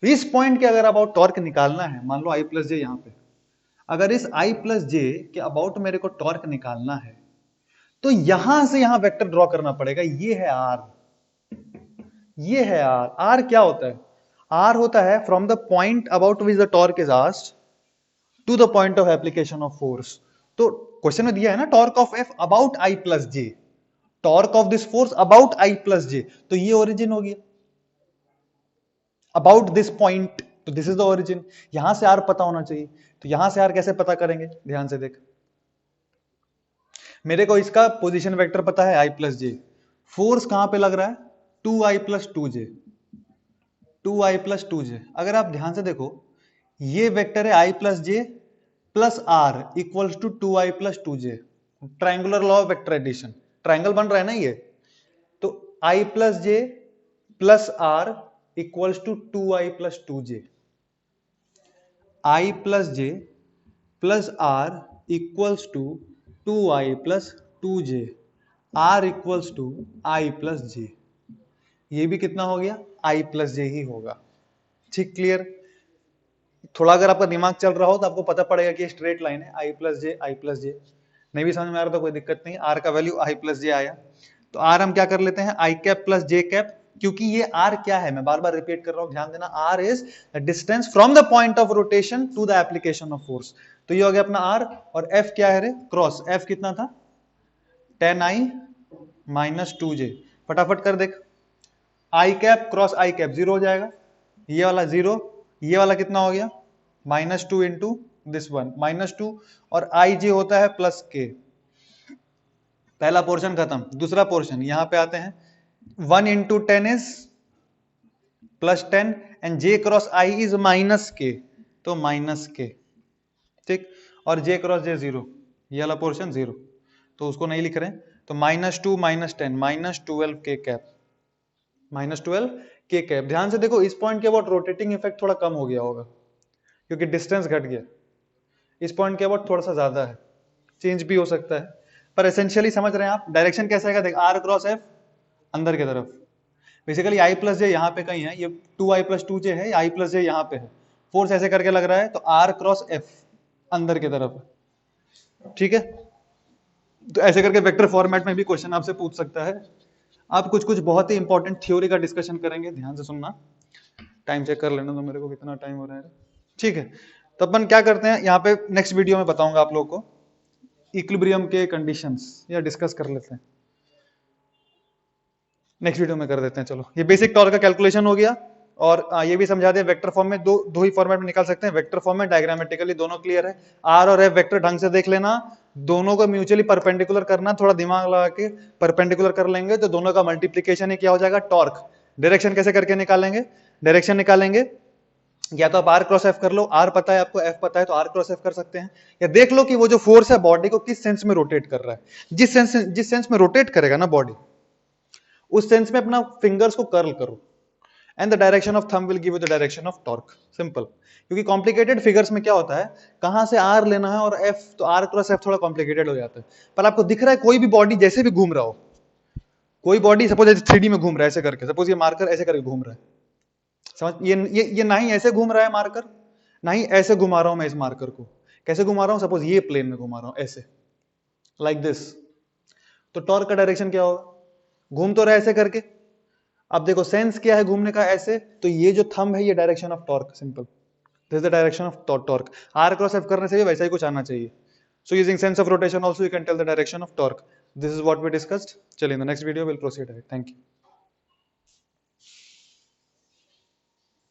तो इस पॉइंट के अगर अबाउट टॉर्क निकालना है, मान लो आई प्लस जे यहां पे, अगर इस आई प्लस जे के अबाउट मेरे को टॉर्क निकालना है, तो यहां से यहां वेक्टर ड्रॉ करना पड़ेगा। ये है आर, ये है आर। आर क्या होता है? आर होता है from the point about which the torque is asked to the point of application of force. तो क्वेश्चन में दिया है ना torque of F about I plus J, torque of this force about I plus J, तो ये ओरिजिन हो गया अबाउट दिस पॉइंट, तो दिस इज द ओरिजिन। यहां से आर पता होना चाहिए, तो यहां से आर कैसे पता करेंगे? ध्यान से देख, मेरे को इसका पोजीशन वेक्टर पता है आई प्लस जे, फोर्स कहां पे लग रहा है? 2i plus 2j, 2i plus 2j। अगर आप ध्यान से देखो, ये वेक्टर है I plus J plus R equals to 2i plus 2j, triangular law of vector addition, triangle बन रहा है ना ये। तो i plus J plus R equals to 2i plus 2j, i plus J plus R equals to 2i plus 2j, r equals to i plus J. ये भी कितना हो गया? i प्लस जे ही होगा। ठीक, क्लियर? थोड़ा अगर आपका दिमाग चल रहा हो तो आपको पता पड़ेगा कि स्ट्रेट लाइन है, i plus J, i plus J. नहीं भी समझ में आ रहा तो कोई दिक्कत नहीं, r का वैल्यू i प्लस जे आया, तो r हम क्या कर लेते हैं? i cap plus J cap, क्योंकि ये r क्या है, मैं बार बार रिपीट कर रहा हूं, ध्यान देना, r is the distance from the point of rotation to the application of force. तो ये हो गया अपना r, और f क्या है रे? क्रॉस, f कितना था? 10i minus 2j। फटाफट कर देख, i cap cross i cap 0 हो जाएगा, ये वाला 0, ये वाला कितना हो गया? -2 इंटू दिस वन, -2, और आई जे होता है प्लस के। पहला पोर्शन खत्म, दूसरा पोर्शन यहां पे आते हैं, 1 into 10 is +10 and J cross I is minus के, तो माइनस के, ठीक, और जे क्रॉस जे 0, ये वाला पोर्शन 0, तो उसको नहीं लिख रहे हैं, तो -2 -10 -12 के कैप, -12 के कैप। ध्यान से देखो, इस पॉइंट के अबाउट रोटेटिंग इफेक्ट थोड़ा कम हो गया होगा क्योंकि डिस्टेंस घट गया, इस पॉइंट के अबाउट थोड़ा सा ज्यादा है, चेंज भी हो सकता है, पर एसेंशियली समझ रहे हैं आप। डायरेक्शन कैसे आएगा? देख, आर क्रॉस एफ अंदर की तरफ, बेसिकली आई प्लस जे यहाँ पे कहीं है, ये 2i प्लस 2j है, आई प्लस जे यहाँ पे है, फोर्स ऐसे करके लग रहा है, तो आर क्रॉस एफ अंदर की तरफ है, ठीक है। तो ऐसे करके वेक्टर फॉर्मेट में भी क्वेश्चन आपसे पूछ सकता है। आप कुछ कुछ बहुत ही इंपॉर्टेंट थ्योरी का डिस्कशन करेंगे, ध्यान से सुनना। टाइम चेक कर लेना तो मेरे को कितना टाइम हो रहा है, ठीक है। तो अपन क्या करते हैं यहाँ पे, नेक्स्ट वीडियो में बताऊंगा आप लोगों को इक्विलिब्रियम के कंडीशंस, या डिस्कस कर लेते हैं, नेक्स्ट वीडियो में कर देते हैं। चलो, ये बेसिक टॉर्क का कैलकुलेशन हो गया, और ये भी समझा दे वेक्टर फॉर्म में दो ही फॉर्मेट में निकाल सकते हैं, वेक्टर फॉर्म में, डायग्रामेटिकली, दोनों क्लियर है। आर और एफ वेक्टर ढंग से देख लेना, दोनों को म्यूचुअली परपेंडिकुलर करना, थोड़ा दिमाग लगा के परपेंडिकुलर कर लेंगे तो दोनों का मल्टीप्लीकेशन ही क्या हो जाएगा? टॉर्क। डायरेक्शन कैसे करके निकालेंगे? डायरेक्शन निकालेंगे, या तो आप आर क्रॉस एफ कर लो, आर पता है आपको, एफ पता है, तो आर क्रॉस एफ कर सकते हैं। या देख लो कि वो जो फोर्स है बॉडी को किस सेंस में रोटेट कर रहा है, जिस सेंस में रोटेट करेगा ना बॉडी, उस सेंस में अपना फिंगर्स को कर्ल करो, and the direction of thumb will give you the direction of torque. Simple. क्योंकि कॉम्प्लिकेटेड फिगर्स में क्या होता है, कहां से आर लेना है और एफ, तो आर क्रॉस एफ थोड़ा कॉम्प्लिकेटेड हो जाता है। पर आपको दिख रहा है कोई भी बॉडी जैसे भी घूम रहा हो, कोई बॉडी सपोज 3D में घूम रहा है ऐसे करके, सपोज ये मार्कर ऐसे करके घूम रहा है, समझ, ये ना ही ऐसे घूम रहा है मार्कर, ना ही ऐसे घुमा रहा हूं मैं इस मार्कर को, कैसे घुमा रहा हूं, सपोज ये प्लेन में घुमा रहा हूं ऐसे, लाइक दिस। तो टॉर्क का डायरेक्शन क्या होगा? घूम तो रहा है ऐसे करके। अब देखो सेंस क्या है घूमने का, ऐसे, तो ये जो थंब है ये direction of torque, simple, this is the direction of torque. R cross F करने से भी वैसा ही कुछ आना चाहिए। So using sense of rotation also you can tell the direction of torque. This is what we discussed. चलिए in the next video will proceed ahead. Thank you.